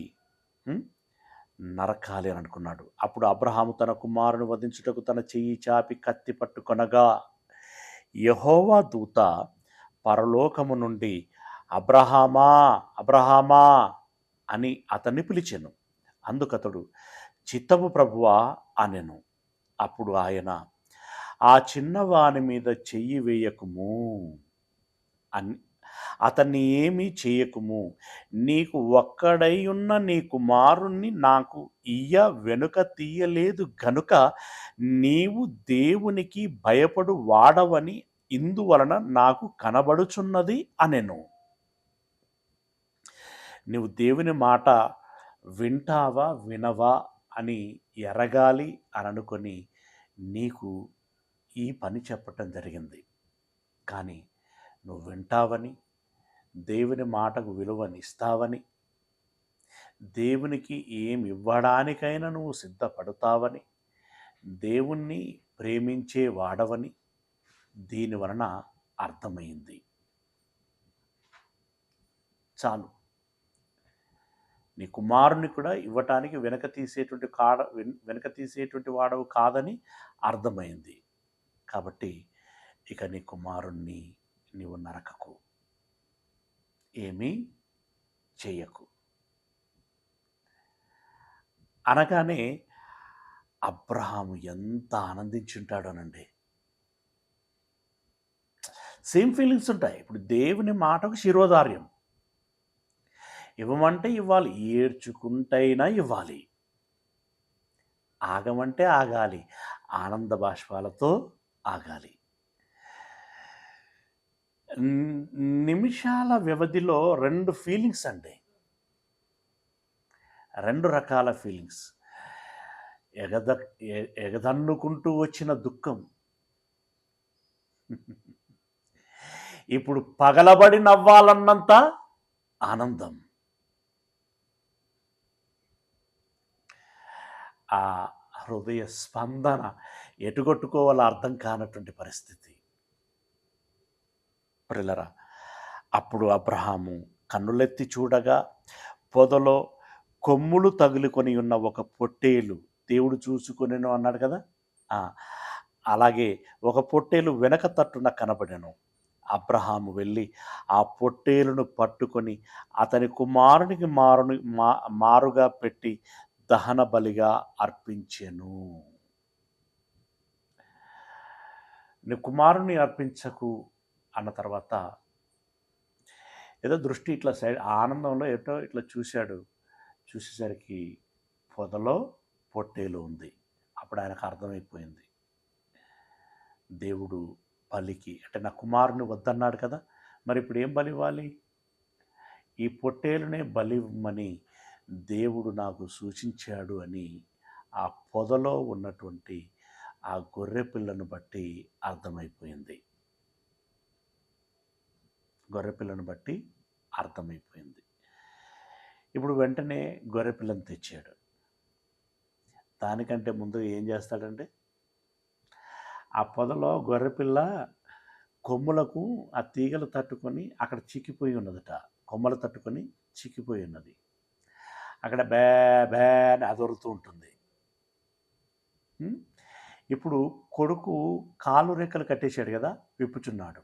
నరకాలి అని అనుకున్నాడు. అప్పుడు అబ్రహాము తన కుమారుని వధించుటకు తన చెయ్యి చాపి కత్తి పట్టుకొనగా యెహోవా దూత పరలోకము నుండి అబ్రహామా అబ్రహామా అని అతన్ని పిలిచెను. అందుకతడు చిత్తము ప్రభువా అనెను. అప్పుడు ఆయన, ఆ చిన్నవాని మీద చెయ్యి వేయకుము, అతన్ని ఏమీ చేయకుము, నీకు ఒక్కడై ఉన్న నీ కుమారుణ్ణి నాకు వెనుక తీయలేదు గనుక నీవు దేవునికి భయపడు వాడవని ఇందువలన నాకు కనబడుచున్నది అనెను. నీవు దేవుని మాట వింటావా వినవా అని ఎరగాలి అని అనుకొని నీకు ఈ పని చెప్పటం జరిగింది. కానీ నువ్వు వింటావని, దేవుని మాటకు విలువని ఇస్తావని, దేవునికి ఏమి ఇవ్వడానికైనా నువ్వు సిద్ధపడతావని, దేవుణ్ణి ప్రేమించే వాడవని దీని వలన అర్థమైంది. చాలు. నీ కుమారుని కూడా ఇవ్వటానికి వెనక తీసేటువంటి వాడవు కాదని అర్థమైంది. కాబట్టి ఇక నీ కుమారుణ్ణి నీవు నరకకు, ఏమీ చెయ్యకు. అనగానే అబ్రహాము ఎంత ఆనందించుంటాడోనండి. సేమ్ ఫీలింగ్స్ ఉంటాయి. ఇప్పుడు దేవుని మాటకు శిరోధార్యం. ఇవ్వమంటే ఇవ్వాలి, ఏడ్చుకుంటైనా ఇవ్వాలి, ఆగమంటే ఆగాలి, ఆనంద బాష్పాలతో ఆగాలి. నిమిషాల వ్యవధిలో 2 ఫీలింగ్స్ అండి, 2 రకాల ఫీలింగ్స్. ఎగదన్నుకుంటూ వచ్చిన దుఃఖం ఇప్పుడు పగలబడి నవ్వాలన్నంత ఆనందం. ఆ హృదయ స్పందన ఎటుగొట్టుకోవాలో అర్థం కానటువంటి పరిస్థితి. ప్రియులారా, అప్పుడు అబ్రహాము కన్నులెత్తి చూడగా పొదలో కొమ్ములు తగులుకొని ఉన్న ఒక పొట్టేలు దేవుడు చూసుకొనెను అన్నాడు కదా. అలాగే ఒక పొట్టేలు వెనక తట్టున కనబడెను. అబ్రహాము వెళ్ళి ఆ పొట్టేలును పట్టుకొని అతని కుమారునికి మారుగా పెట్టి దహన బలిగా అర్పించెను. నీ కుమారుని అర్పించకు అన్న తర్వాత ఏదో దృష్టి ఇట్లా సైడ్ ఆనందంలో ఎటో ఇట్లా చూశాడు. చూసేసరికి పొదలో పొట్టేలు ఉంది. అప్పుడు ఆయనకు అర్థమైపోయింది, దేవుడు బలికి అంటే నా కుమారుని వద్దన్నాడు కదా, మరి ఇప్పుడు ఏం బలి ఇవ్వాలి? ఈ పొట్టేలునే బలి ఇవ్వమని దేవుడు నాకు సూచించాడు అని ఆ పొదలో ఉన్నటువంటి ఆ గొర్రె పిల్లను బట్టి అర్థమైపోయింది. గొర్రెపిల్లను బట్టి అర్థమైపోయింది. ఇప్పుడు వెంటనే గొర్రెపిల్లను తెచ్చాడు. దానికంటే ముందు ఏం చేస్తాడంటే, ఆ పొదలో గొర్రెపిల్ల కొమ్ములకు ఆ తీగలు తట్టుకొని అక్కడ చిక్కిపోయి ఉన్నదట. కొమ్మలు తట్టుకొని చిక్కిపోయి ఉన్నది. అక్కడ బే బే అని అదొరుతూ ఉంటుంది. ఇప్పుడు కొడుకు కాలు రెక్కలు కట్టేశాడు కదా, విప్పుచున్నాడు.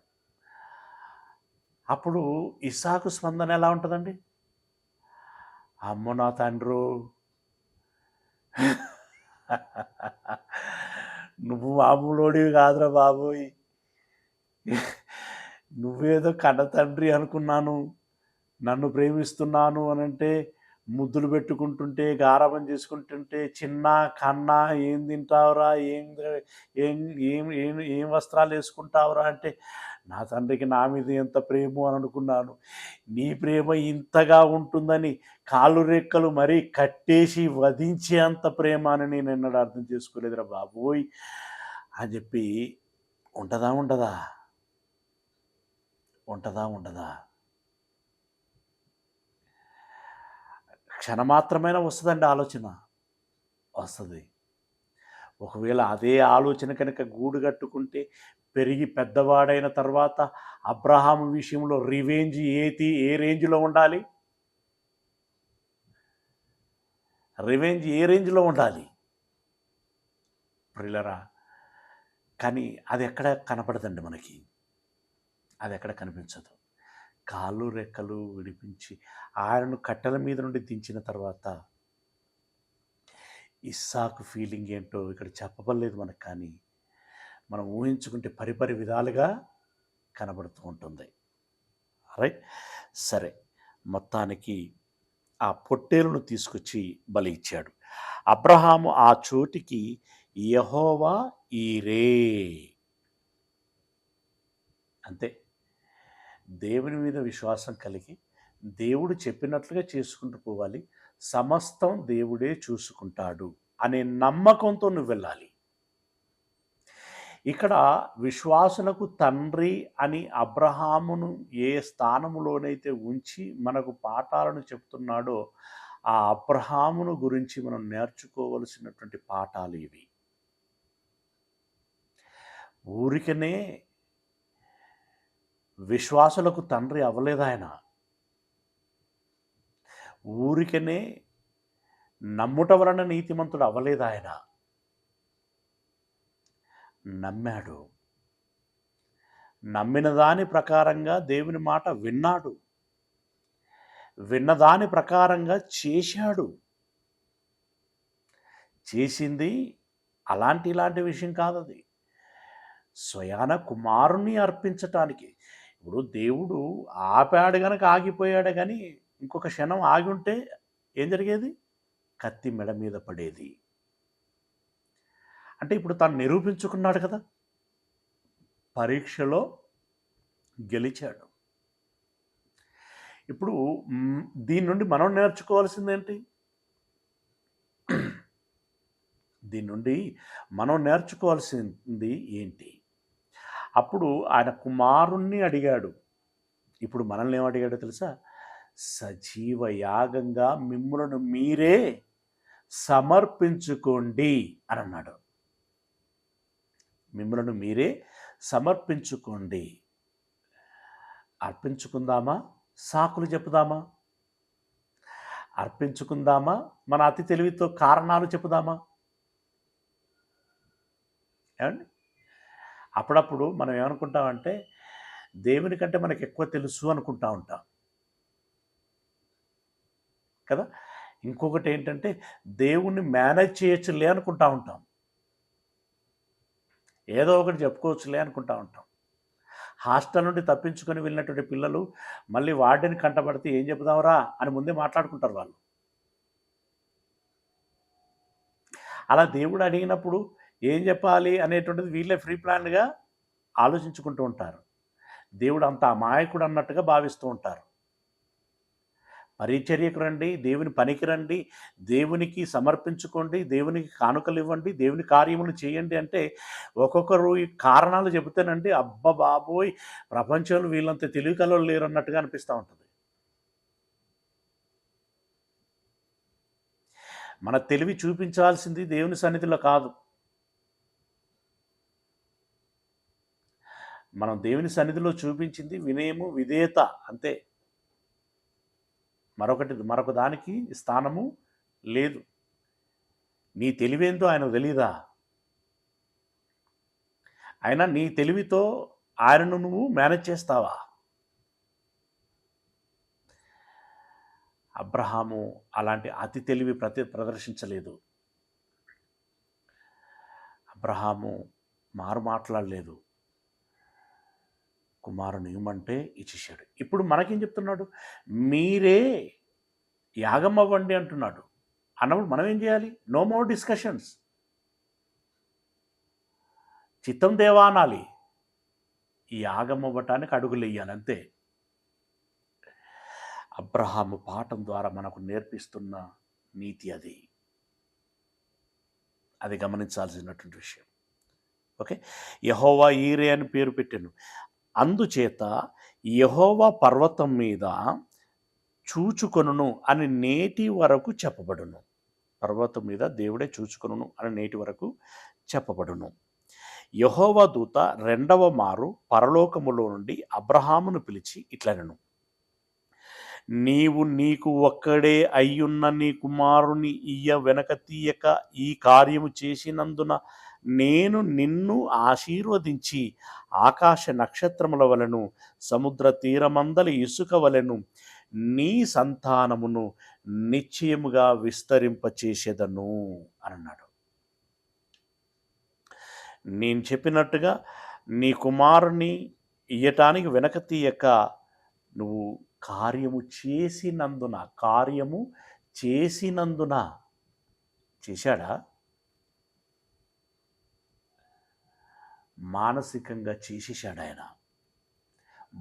అప్పుడు ఇస్సాకు స్పందన ఎలా ఉంటుందండి? అమ్మో నా తండ్రు, నువ్వు మామూలోడివి కాదురా బాబోయ్, నువ్వేదో కన్న తండ్రి అనుకున్నాను, నన్ను ప్రేమిస్తున్నాను అనంటే ముద్దులు పెట్టుకుంటుంటే గారాబం చేసుకుంటుంటే చిన్న కన్నా ఏం తింటావురా, ఏం ఏం ఏం ఏం ఏం వస్త్రాలు వేసుకుంటావురా అంటే నా తండ్రికి నా మీద ఎంత ప్రేమ అని అనుకున్నాను. నీ ప్రేమ ఇంతగా ఉంటుందని కాళ్ళు రెక్కలు మరీ కట్టేసి వధించే అంత ప్రేమ అని నేను ఎన్నడూ అర్థం చేసుకోలేదురా బాబోయ్ అని చెప్పి ఉంటుందా ఉండదా? ఉంటుందా ఉండదా? క్షణమాత్రమైన వస్తుందండి ఆలోచన, వస్తుంది. ఒకవేళ అదే ఆలోచన కనుక గూడు కట్టుకుంటే పెరిగి పెద్దవాడైన తర్వాత అబ్రహాము విషయంలో రివెంజ్ ఏ రేంజ్లో ఉండాలి? రివెంజ్ ఏ రేంజ్లో ఉండాలి ప్రియులరా? కానీ అది ఎక్కడ కనపడదండి మనకి, అది ఎక్కడ కనిపించదు. కాళ్ళు రెక్కలు విడిపించి ఆయనను కట్టెల మీద నుండి దించిన తర్వాత ఇస్సాకు ఫీలింగ్ ఏంటో ఇక్కడ చెప్పబడలేదు మనకు, కానీ మనం ఊహించుకుంటే పరిపరి విధాలుగా కనబడుతూ ఉంటుంది. రైట్, సరే, మొత్తానికి ఆ పొట్టేలును తీసుకొచ్చి బలి ఇచ్చాడు. అబ్రహాము ఆ చోటికి యెహోవా ఈరే, అంతే, దేవుని మీద విశ్వాసం కలిగి దేవుడు చెప్పినట్లుగా చేసుకుంటూ పోవాలి. సమస్తం దేవుడే చూసుకుంటాడు అనే నమ్మకంతో నువ్వు వెళ్ళాలి. ఇక్కడ విశ్వాసులకు తండ్రి అని అబ్రహామును ఏ స్థానములోనైతే ఉంచి మనకు పాఠాలను చెప్తున్నాడో ఆ అబ్రహామును గురించి మనం నేర్చుకోవలసినటువంటి పాఠాలు ఇవి. ఊరికనే విశ్వాసులకు తండ్రి అవ్వలేదు ఆయన. ఊరికనే నమ్ముట వలన నీతిమంతుడు అవ్వలేదు ఆయన. నమ్మాడు, నమ్మిన దాని ప్రకారంగా దేవుని మాట విన్నాడు, విన్నదాని ప్రకారంగా చేశాడు. చేసింది ఇలాంటి విషయం కాదు. అది స్వయాన కుమారుణ్ణి అర్పించటానికి. ఇప్పుడు దేవుడు ఆపాడు గనక ఆగిపోయాడు, కానీ ఇంకొక క్షణం ఆగి ఉంటే ఏం జరిగేది? కత్తి మెడ మీద పడేది. అంటే ఇప్పుడు తను నిరూపించుకున్నాడు కదా, పరీక్షలో గెలిచాడు. ఇప్పుడు దీని నుండి మనం నేర్చుకోవాల్సిందేంటి? దీని నుండి మనం నేర్చుకోవాల్సింది ఏంటి? అప్పుడు ఆయన కుమారుణ్ణి అడిగాడు. ఇప్పుడు మనల్ని ఏమడిగాడో తెలుసా? సజీవ యాగంగా మిమ్ములను మీరే సమర్పించుకోండి అని అన్నాడు. మిమ్ములను మీరే సమర్పించుకోండి. అర్పించుకుందామా? సాకులు చెప్పుదామా? అర్పించుకుందామా? మన అతి తెలివితో కారణాలు చెప్పుదామా? ఏమండి? అప్పుడప్పుడు మనం ఏమనుకుంటామంటే దేవుని కంటే మనకు ఎక్కువ తెలుసు అనుకుంటా ఉంటాం కదా. ఇంకొకటి ఏంటంటే దేవుణ్ణి మేనేజ్ చేయొచ్చులే అనుకుంటా ఉంటాం. ఏదో ఒకటి చెప్పుకోవచ్చులే అనుకుంటా ఉంటాం. హాస్టల్ నుండి తప్పించుకొని వెళ్ళినటువంటి పిల్లలు మళ్ళీ వార్డెన్ కంటపడితే ఏం చెబుదాంరా అని ముందే మాట్లాడుకుంటారు వాళ్ళు. అలా దేవుడు అడిగినప్పుడు ఏం చెప్పాలి అనేటువంటిది వీళ్ళే ఫ్రీ ప్లాన్గా ఆలోచించుకుంటూ ఉంటారు. దేవుడు అంత అమాయకుడు అన్నట్టుగా భావిస్తూ ఉంటారు. పరిచర్యకు రండి, దేవుని పనికి రండి, దేవునికి సమర్పించుకోండి, దేవునికి కానుకలు ఇవ్వండి, దేవుని కార్యములు చేయండి అంటే ఒక్కొక్కరు ఈ కారణాలు చెబుతేనండి అబ్బ బాబోయ్, ప్రపంచంలో వీళ్ళంత తెలివి కలలు లేరు అన్నట్టుగా అనిపిస్తూ ఉంటుంది. మన తెలివి చూపించాల్సింది దేవుని సన్నిధిలో కాదు. మనం దేవుని సన్నిధిలో చూపించింది వినయము, విధేయత అంతే. మరొక దానికి స్థానము లేదు. నీ తెలివేందో ఆయనకు తెలీదా? అయినా నీ తెలివితో ఆయనను నువ్వు మేనేజ్ చేస్తావా? అబ్రహాము అలాంటి అతి తెలివి ప్రదర్శించలేదు. అబ్రహాము మారు మాట్లాడలేదు. కుమారుని ఇవ్వమంటే ఇచ్చేసాడు. ఇప్పుడు మనకేం చెప్తున్నాడు? మీరే యాగం అవ్వండి అంటున్నాడు. అన్నప్పుడు మనం ఏం చేయాలి? No more discussions. చిత్తం దేవా అనాలి. ఈ యాగం అవ్వటానికి అడుగులు వేయాలి అంతే. అబ్రహాము పాఠం ద్వారా మనకు నేర్పిస్తున్న నీతి అది గమనించాల్సినటువంటి విషయం. ఓకే, యెహోవా ఈరే అని పేరు పెట్టాను. అందుచేత యెహోవా పర్వతం మీద చూచుకొనును అని నేటి వరకు చెప్పబడును. పర్వతం మీద దేవుడే చూచుకొనును అని నేటి వరకు చెప్పబడును. యెహోవా దూత రెండవ మారు పరలోకములో నుండి అబ్రహామును పిలిచి ఇట్లనెను, నీవు నీకు ఒక్కడే అయ్యున్న నీ కుమారుని వెనక తీయక ఈ కార్యము చేసినందున నేను నిన్ను ఆశీర్వదించి ఆకాశ నక్షత్రముల వలెను సముద్ర తీరమందలి ఇసుక వలెను నీ సంతానమును నిశ్చయముగా విస్తరింపచేసేదను అని అన్నాడు. నేను చెప్పినట్టుగా నీ కుమారుని ఇయ్యటానికి వెనక తీయక నువ్వు కార్యము చేసినందున చేశాడా? మానసికంగా చేసేశాడు ఆయన.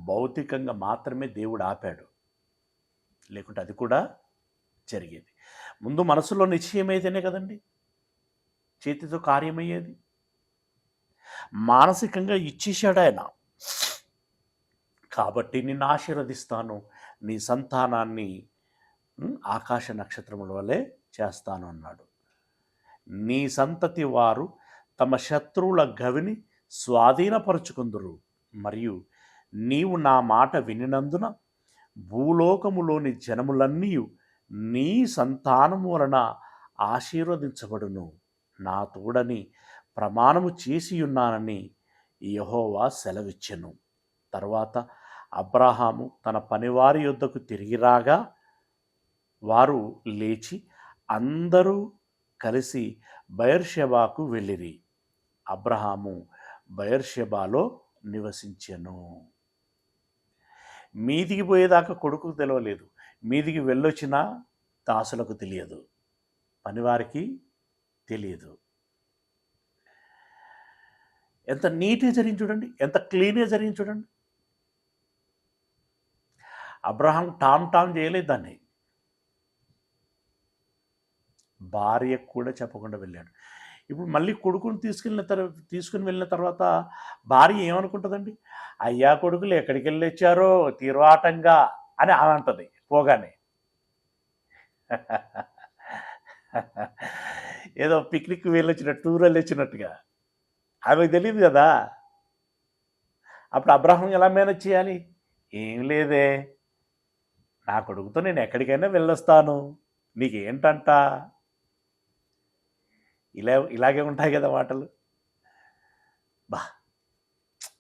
భౌతికంగా మాత్రమే దేవుడు ఆపాడు, లేకుంటే అది కూడా జరిగేది. ముందు మనసులో నిశ్చయమైతేనే కదండి చేతితో కార్యమయ్యేది. మానసికంగా ఇచ్చేశాడు ఆయన. కాబట్టి నిన్ను ఆశీర్వదిస్తాను, నీ సంతానాన్ని ఆకాశ నక్షత్రముల వలె చేస్తాను అన్నాడు. నీ సంతతి వారు తమ శత్రువుల గవిని స్వాధీనపరుచుకుందురు, మరియు నీవు నా మాట వినినందున భూలోకములోని జనములన్నీ నీ సంతానము వలన ఆశీర్వదించబడును. నా తోడని ప్రమాణము చేసి ఉన్నానని యెహోవా సెలవిచ్చెను. తర్వాత అబ్రహాము తన పనివారి యొద్దకు తిరిగి రాగా వారు లేచి అందరూ కలిసి బయర్షెబాకు వెళ్ళిరి. అబ్రహాము బయర్షెబాలో నివసించెను. మీదికి పోయేదాకా కొడుకుకు తెలియలేదు, మీదికి వెళ్ళొచ్చినా దాసులకు తెలియదు, పనివారికి తెలియదు. ఎంత నీట్గా జరిగింది చూడండి, ఎంత క్లీన్గా జరిగింది చూడండి. అబ్రహాం టామ్ చేయలేదు దాన్ని, భార్యకు కూడా చెప్పకుండా వెళ్ళాడు. ఇప్పుడు మళ్ళీ కొడుకుని తీసుకుని వెళ్ళిన తర్వాత భార్య ఏమనుకుంటుందండి? అయ్యా కొడుకులు ఎక్కడికి వెళ్ళి వచ్చారో తీర్వాటంగా అని ఆమె అంటుంది పోగానే. ఏదో పిక్నిక్ వెళ్ళొచ్చినట్టు, టూర్ వెళ్ళొచ్చినట్టుగా. ఆమెకు తెలియదు కదా. అప్పుడు అబ్రహాం ఎలా మేనేజ్ చేయాలి? ఏం లేదే, నా కొడుకుతో నేను ఎక్కడికైనా వెళ్ళొస్తాను, నీకేంటంట. ఇలాగే ఉంటాయి కదా మాటలు. బా,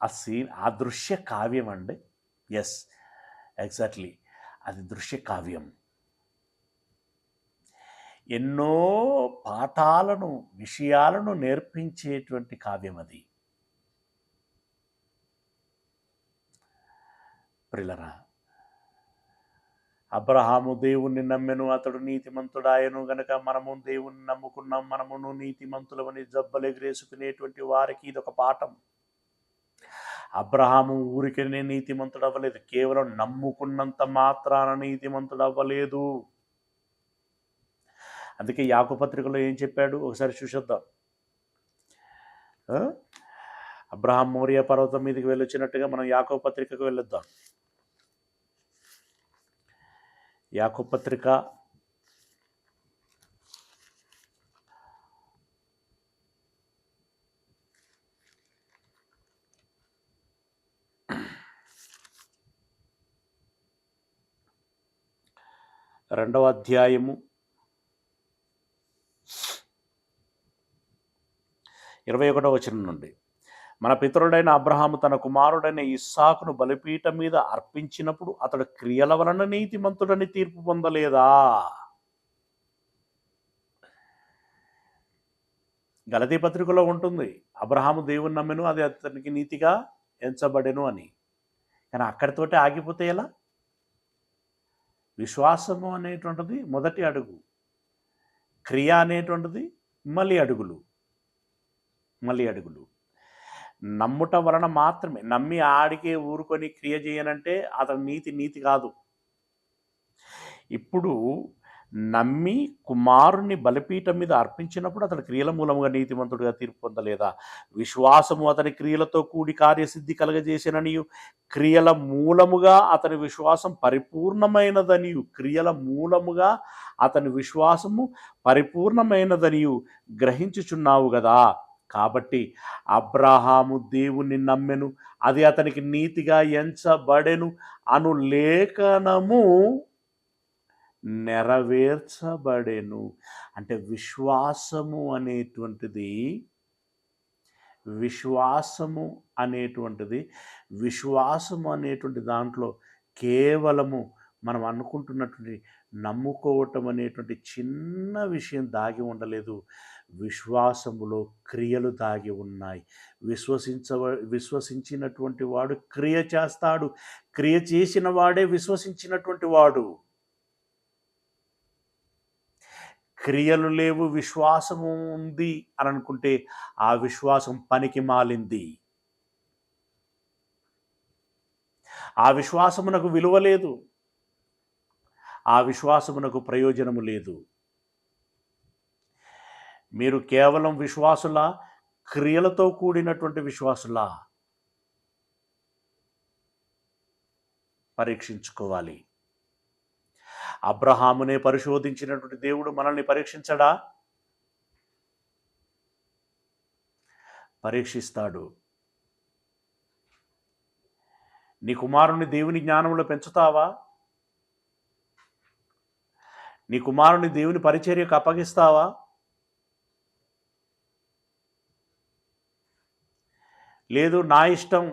ఆ సీన్, ఆ దృశ్య కావ్యం అండి. ఎస్, ఎగ్జాక్ట్లీ, అది దృశ్య కావ్యం. ఎన్నో పాఠాలను, విషయాలను నేర్పించేటువంటి కావ్యం అది. ప్రిలరా, అబ్రహాము దేవుణ్ణి నమ్మెను, అతడు నీతిమంతుడాయను గనక మనము దేవుణ్ణి నమ్ముకున్నాం, మనమును నీతిమంతులమని జబ్బలెగరేసుకునేటువంటి వారికి ఇదొక పాఠం. అబ్రహాము ఊరికనే నీతిమంతుడు అవ్వలేదు, కేవలం నమ్ముకున్నంత మాత్రాన నీతిమంతుడు అవ్వలేదు. అందుకే యాకోబు పత్రికలో ఏం చెప్పాడు ఒకసారి చూసేద్దాం. అబ్రహాం మోరియా పర్వతం మీదకి వెళ్ళొచ్చినట్టుగా మనం యాకోబు పత్రికకు వెళ్ళొద్దాం. యాకోబు పత్రిక 2వ అధ్యాయము 21వ వచనం నుండి, మన పితరుడైన అబ్రహాము తన కుమారుడైన ఇస్సాకును బలిపీఠం మీద అర్పించినప్పుడు అతడు క్రియల వలన నీతిమంతుడని తీర్పు పొందలేదా? గలతీ పత్రికలో ఉంటుంది, అబ్రహాము దేవుని నమ్మెను, అది అతనికి నీతిగా ఎంచబడెను అని. కానీ అక్కడితోటే ఆగిపోతే ఎలా? విశ్వాసము అనేటువంటిది మొదటి అడుగు, క్రియ అనేటువంటిది మళ్ళీ అడుగులు. నమ్ముట వలన మాత్రమే, నమ్మి ఆడికే ఊరుకొని క్రియ చేయనంటే అతని నీతి కాదు. ఇప్పుడు నమ్మి కుమారుని బలిపీఠం మీద అర్పించినప్పుడు అతని క్రియల మూలముగా నీతిమంతుడిగా తీర్పు పొందలేదా? విశ్వాసము అతని క్రియలతో కూడి కార్యసిద్ధి కలగజేసిననియు, క్రియల మూలముగా అతని విశ్వాసం పరిపూర్ణమైనదనియు, గ్రహించుచున్నావు కదా. కాబట్టి అబ్రహాము దేవుని నమ్మెను, అది అతనికి నీతిగా ఎంచబడెను అను లేఖనము నెరవేర్చబడెను. అంటే విశ్వాసము అనేటువంటి దాంట్లో కేవలము మనం అనుకుంటున్నటువంటి నమ్ముకోవటం అనేటువంటి చిన్న విషయం దాగి ఉండలేదు. విశ్వాసములో క్రియలు దాగి ఉన్నాయి. విశ్వసించినటువంటి వాడు క్రియ చేస్తాడు, క్రియ చేసిన వాడే విశ్వసించినటువంటి వాడు. క్రియలు లేవు, విశ్వాసము ఉంది అని అనుకుంటే ఆ విశ్వాసం పనికి మాలింది. ఆ విశ్వాసమునకు విలువ లేదు, ఆ విశ్వాసమునకు ప్రయోజనము లేదు. మీరు కేవలం విశ్వాసులా, క్రియలతో కూడినటువంటి విశ్వాసులా? పరీక్షించుకోవాలి. అబ్రహామునే పరిశోధించినటువంటి దేవుడు మనల్ని పరీక్షించడా? పరీక్షిస్తాడు. నీ కుమారుని దేవుని జ్ఞానంలో పెంచుతావా? నీ కుమారుని దేవుని పరిచర్యకు అప్పగిస్తావా? లేదు, నా ఇష్టం,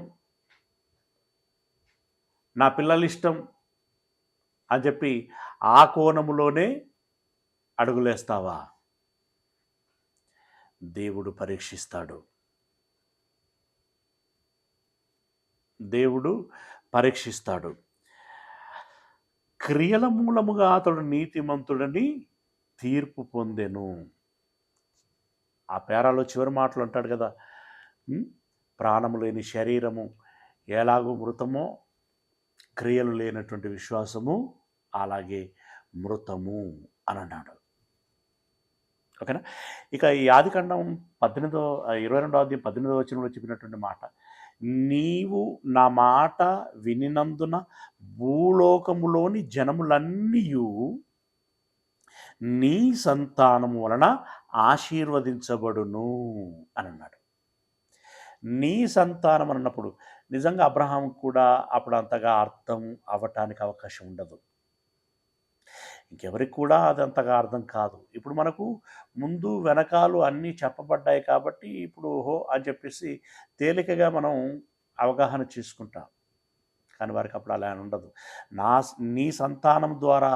నా పిల్లల ఇష్టం అని చెప్పి ఆ కోణములోనే అడుగులేస్తావా? దేవుడు పరీక్షిస్తాడు. దేవుడు పరీక్షిస్తాడు. క్రియల మూలముగా అతడు నీతిమంతుడని తీర్పు పొందెను. ఆ పేరాలో చివరి మాటలు అంటాడు కదా, ప్రాణము లేని శరీరము ఎలాగో మృతమో, క్రియలు లేనటువంటి విశ్వాసము అలాగే మృతము అని అన్నాడు. ఓకేనా. ఇక ఈ ఆదికాండం 22వ అధ్యాయం 18వ వచనంలో చెప్పినటువంటి మాట, నీవు నా మాట వినినందున భూలోకములోని జనములన్నీయు నీ సంతానము వలన ఆశీర్వదించబడును అని అన్నాడు. నీ సంతానం అన్నప్పుడు నిజంగా అబ్రహాం కూడా అప్పుడు అంతగా అర్థం అవ్వటానికి అవకాశం ఉండదు. ఇంకెవరికి కూడా అది అంతగా అర్థం కాదు. ఇప్పుడు మనకు ముందు వెనకాలు అన్నీ చెప్పబడ్డాయి కాబట్టి ఇప్పుడు ఓహో అని చెప్పేసి తేలికగా మనం అవగాహన చేసుకుంటాం. కానీ వారికి అప్పుడు అలా ఉండదు. నీ సంతానం ద్వారా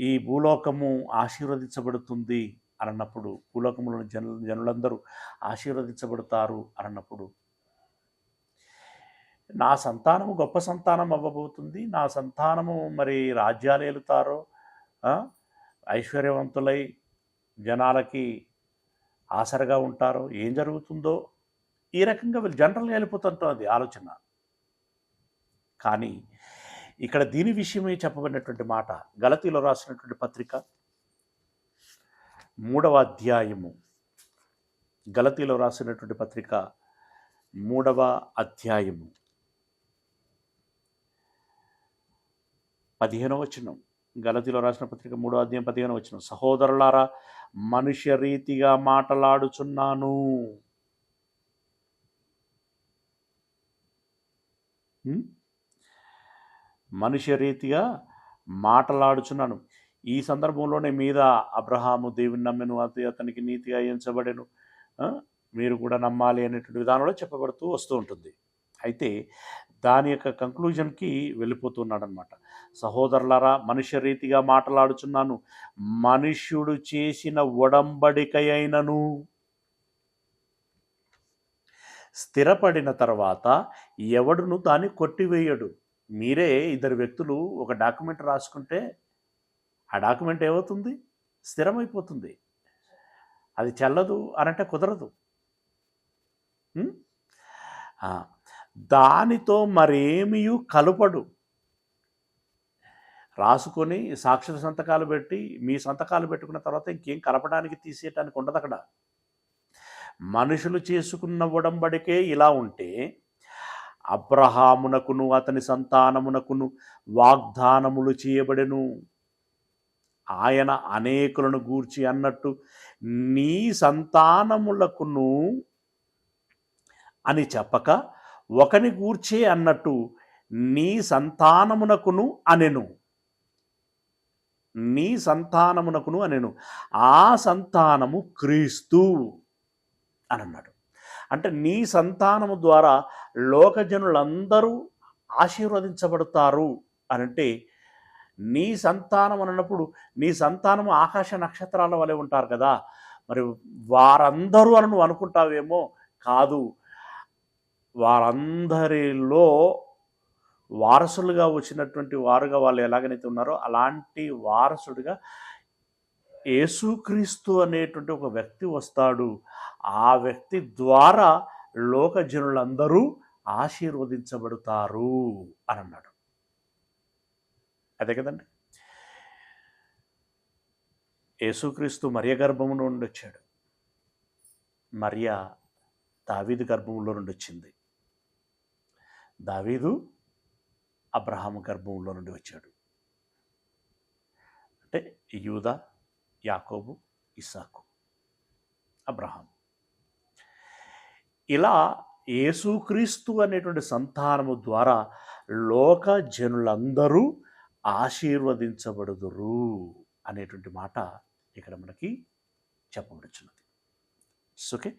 ఈ భూలోకము ఆశీర్వదించబడుతుంది అన్నప్పుడు, భూలోకంలోని జనులందరూ ఆశీర్వదించబడతారు అన్నప్పుడు, నా సంతానము గొప్ప సంతానం అవ్వబోతుంది, నా సంతానము మరి రాజ్యాలు ఏలుతారో, ఐశ్వర్యవంతులై జనాలకి ఆసరగా ఉంటారో, ఏం జరుగుతుందో ఈ రకంగా వీళ్ళు జనరల్గా వెళ్ళిపోతుంటుంది ఆలోచన. కానీ ఇక్కడ దీని విషయమే చెప్పబడినటువంటి మాట గలతీలో రాసినటువంటి పత్రిక 3వ అధ్యాయము, గలతీలో రాసినటువంటి పత్రిక 3వ అధ్యాయము 15వ వచనం. గలతీలో రాసిన పత్రిక 3వ అధ్యాయం 15వ వచనం, సహోదరులారా మనుష్య రీతిగా మాటలాడుచున్నాను. మనుష్య రీతిగా మాటలాడుచున్నాను. ఈ సందర్భంలోనే మీద అబ్రహాము దేవుని నమ్మెను, అతనికి నీతిగా ఎంచబడెను, మీరు కూడా నమ్మాలి అనేటువంటి విధానంలో చెప్పబడుతూ వస్తూ ఉంటుంది. అయితే దాని యొక్క కంక్లూజన్కి వెళ్ళిపోతున్నాడు అనమాట. సహోదరులారా మనుష్య రీతిగా మాటలాడుచున్నాను, మనుష్యుడు చేసిన ఒడంబడిక అయినను స్థిరపడిన తర్వాత ఎవడును దాన్ని కొట్టివేయడు. మీరే ఇద్దరు వ్యక్తులు ఒక డాక్యుమెంట్ రాసుకుంటే ఆ డాక్యుమెంట్ ఏమవుతుంది? స్థిరమైపోతుంది. అది చెల్లదు అనంటే కుదరదు. దానితో మరేమీ కలుపడు. రాసుకొని సాక్షుల సంతకాలు పెట్టి మీ సంతకాలు పెట్టుకున్న తర్వాత ఇంకేం కలపడానికి తీసేయటానికి ఉండదు అక్కడ. మనుషులు చేసుకున్న ఒడంబడికే ఇలా ఉంటే అబ్రహామునకును అతని సంతానమునకును వాగ్దానములు చేయబడెను. ఆయన అనేకులను గూర్చి అన్నట్టు నీ సంతానములకును అని చెప్పక ఒకని గూర్చే అన్నట్టు నీ సంతానమునకును అనెను. నీ సంతానమునకును అనెను. ఆ సంతానము క్రీస్తు అని అన్నాడు. అంటే నీ సంతానము ద్వారా లోకజనులందరూ ఆశీర్వదించబడతారు అనంటే, నీ సంతానం అన్నప్పుడు నీ సంతానము ఆకాశ నక్షత్రాల వలె ఉంటారు కదా, మరి వారందరూ అని నువ్వు అనుకుంటావేమో, కాదు. వారందరిలో వారసులుగా వచ్చినటువంటి వారుగా వాళ్ళు ఎలాగైతే ఉన్నారో అలాంటి వారసుడిగా యేసుక్రీస్తు అనేటువంటి ఒక వ్యక్తి వస్తాడు. ఆ వ్యక్తి ద్వారా లోకజనులందరూ ఆశీర్వదించబడతారు అని అన్నాడు. అదే కదండి. యేసుక్రీస్తు మరియ గర్భము నుండి వచ్చాడు. మరియ దావీదు గర్భంలో నుండి వచ్చింది. దావీదు అబ్రహాము గర్భంలో నుండి వచ్చాడు. అంటే యూదా, యాకోబు, ఇస్సాకు, అబ్రహాం. ఇలా యేసుక్రీస్తు అనేటువంటి సంతానము ద్వారా లోక జనులందరూ ఆశీర్వదించబడుదురు అనేటువంటి మాట ఇక్కడ మనకి చెప్పబడుచున్నది. Okay,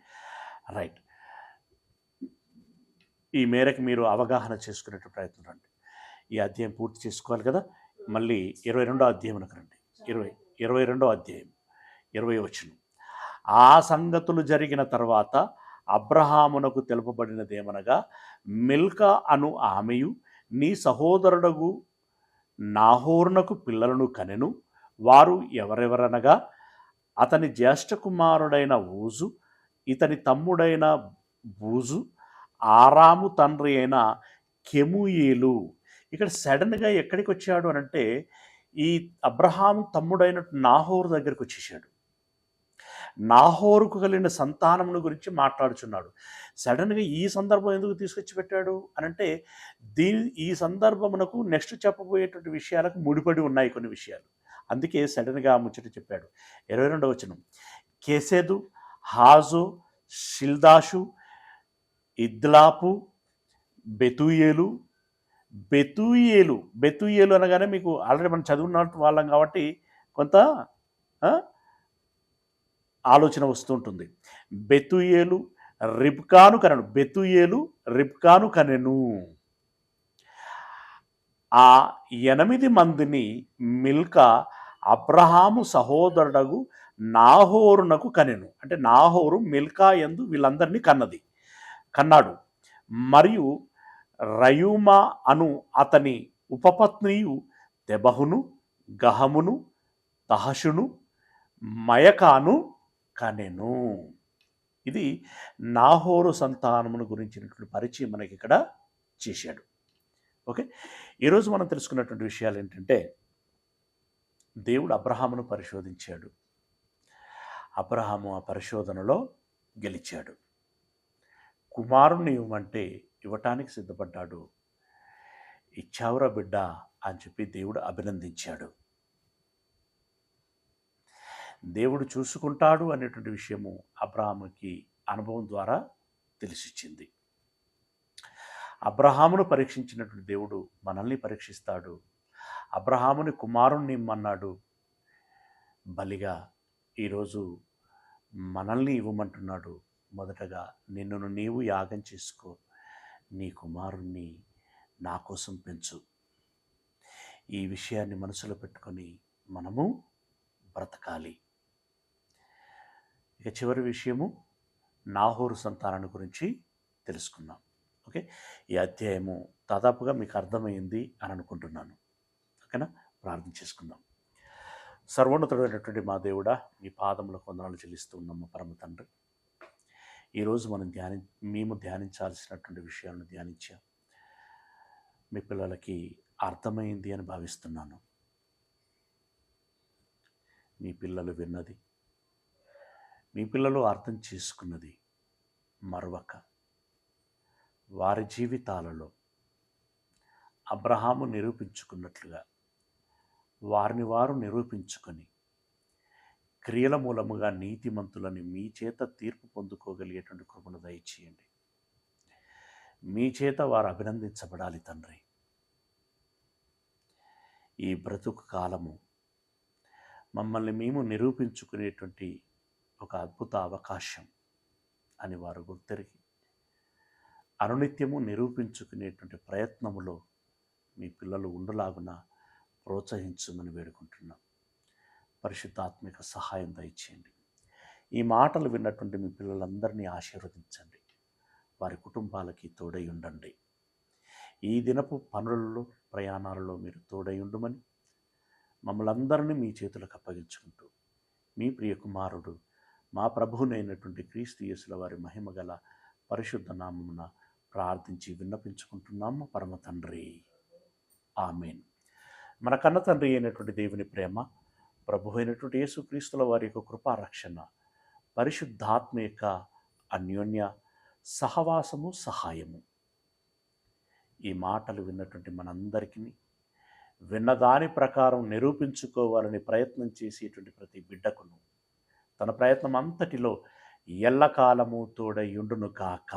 right. ఈ మేరకు మీరు అవగాహన చేసుకునే ప్రయత్నం రండి. ఈ అధ్యాయం పూర్తి చేసుకోవాలి కదా. మళ్ళీ 22వ అధ్యాయంకి రండి. 22వ అధ్యాయం 20వ వచనం. ఆ సంగతులు జరిగిన తర్వాత అబ్రహామునకు తెలుపబడినదేమనగా, మిల్కా అను ఆమెయు నీ సహోదరుడగు నాహోరునకు పిల్లలను కనెను. వారు ఎవరెవరనగా, అతని జ్యేష్ఠ కుమారుడైన ఊజు, ఇతని తమ్ముడైన బూజు, ఆరాము తండ్రి అయిన కెమూయేలు. ఇక్కడ సడన్గా ఎక్కడికి వచ్చాడు అనంటే, ఈ అబ్రహాము తమ్ముడైన నాహోరు దగ్గరికి వచ్చేసాడు. నాహోరుకు కలిగిన సంతానమును గురించి మాట్లాడుచున్నాడు. సడన్గా ఈ సందర్భం ఎందుకు తీసుకొచ్చి పెట్టాడు అనంటే, ఈ సందర్భమునకు నెక్స్ట్ చెప్పబోయేటువంటి విషయాలకు ముడిపడి ఉన్నాయి కొన్ని విషయాలు. అందుకే సడన్గా ముచ్చట చెప్పాడు. 22వ వచనం, కేసెదు, హాజు, షిల్దాషు, ఇద్లాపు, బెతూయేలు. బెతూయేలు అనగానే మీకు ఆల్రెడీ మనం చదువున్న వాళ్ళం కాబట్టి కొంత ఆలోచన వస్తూ ఉంటుంది. బెతూయేలు రిబ్కాను కనెను. ఆ 8 మందిని మిల్కా అబ్రహాము సహోదరుడగు నాహోరునకు కనెను. అంటే నాహోరు మిల్కా యందు వీళ్ళందరినీ కన్నాడు. మరియు రయూమా అను అతని ఉపపత్నియు తెబహును, గహమును, తహషును, మయకాను కనెను. ఇది నాహోరు సంతానమును గురించినటువంటి పరిచయం మనకి ఇక్కడ చేశాడు. ఓకే, ఈరోజు మనం తెలుసుకున్నటువంటి విషయాలు ఏంటంటే, దేవుడు అబ్రహామును పరిశోధించాడు. అబ్రహాము ఆ పరిశోధనలో గెలిచాడు. కుమారుణ్ణి ఇవ్వమంటే ఇవ్వటానికి సిద్ధపడ్డాడు. ఇచ్చావురా బిడ్డ అని చెప్పి దేవుడు అభినందించాడు. దేవుడు చూసుకుంటాడు అనేటువంటి విషయము అబ్రహాముకి అనుభవం ద్వారా తెలిసిచ్చింది. అబ్రహామును పరీక్షించినటువంటి దేవుడు మనల్ని పరీక్షిస్తాడు. అబ్రహాముని కుమారుణ్ణి ఇమ్మన్నాడు. బలిగా ఈరోజు మనల్ని ఇవ్వమంటున్నాడు. మొదటగా నిన్ను నీవు యాగం చేసుకో, నీ కుమారుణ్ణి నా కోసం పెంచు. ఈ విషయాన్ని మనసులో పెట్టుకొని మనము బ్రతకాలి. ఇక చివరి విషయము నాహోరు సంతానాన్ని గురించి తెలుసుకుందాం. ఓకే, ఈ అధ్యాయము దాదాపుగా మీకు అర్థమైంది అని అనుకుంటున్నాను. ఓకేనా, ప్రార్థన చేసుకుందాం. సర్వోన్నతుడైనటువంటి మా దేవుడా, మీ పాదములకు వందనాలు చెల్లిస్తూ ఉన్నాము పరమ తండ్రి. ఈరోజు మేము ధ్యానించాల్సినటువంటి విషయాలను ధ్యానించాం. మీ పిల్లలకి అర్థమైంది అని భావిస్తున్నాను. మీ పిల్లలు విన్నది, మీ పిల్లలు అర్థం చేసుకున్నది మరొక వారి జీవితాలలో అబ్రహాము నిరూపించుకున్నట్లుగా వారిని వారు నిరూపించుకొని క్రియల మూలముగా నీతిమంతులని మీ చేత తీర్పు పొందుకోగలిగేటువంటి కృపను దయచేయండి. మీ చేత వారు అభినందించబడాలి తండ్రి. ఈ బ్రతుకు కాలము మమ్మల్ని మేము నిరూపించుకునేటువంటి ఒక అద్భుత అవకాశం అని వారు గుర్తెరిగి అనునిత్యము నిరూపించుకునేటువంటి ప్రయత్నములో మీ పిల్లలు ఉండలాగున ప్రోత్సహించమని వేడుకుంటున్నాం. పరిశుద్ధాత్మిక సహాయం దయచేయండి. ఈ మాటలు విన్నటువంటి మీ పిల్లలందరినీ ఆశీర్వదించండి. వారి కుటుంబాలకి తోడై ఉండండి. ఈ దినపు పనులలో ప్రయాణాలలో మీరు తోడై ఉండమని మమ్మల్ని అందరినీ మీ చేతులకు అప్పగించుకుంటూ మీ ప్రియ కుమారుడు మా ప్రభువునైనటువంటి క్రీస్తు యేసుల వారి మహిమగల పరిశుద్ధ నామమున ప్రార్థించి విన్నపించుకుంటున్నాము పరమ తండ్రి. ఆమేన్. మన కన్న తండ్రి అయినటువంటి దేవుని ప్రేమ, ప్రభు అయినటువంటి యేసుక్రీస్తుల వారి యొక్క కృపారక్షణ, పరిశుద్ధాత్మ యొక్క అన్యోన్య సహవాసము, సహాయము ఈ మాటలు విన్నటువంటి మనందరికీ విన్నదాని ప్రకారం నిరూపించుకోవాలని ప్రయత్నం చేసేటువంటి ప్రతి బిడ్డకును తన ప్రయత్నం అంతటిలో ఎల్లకాలము తోడై ఉండును కాక.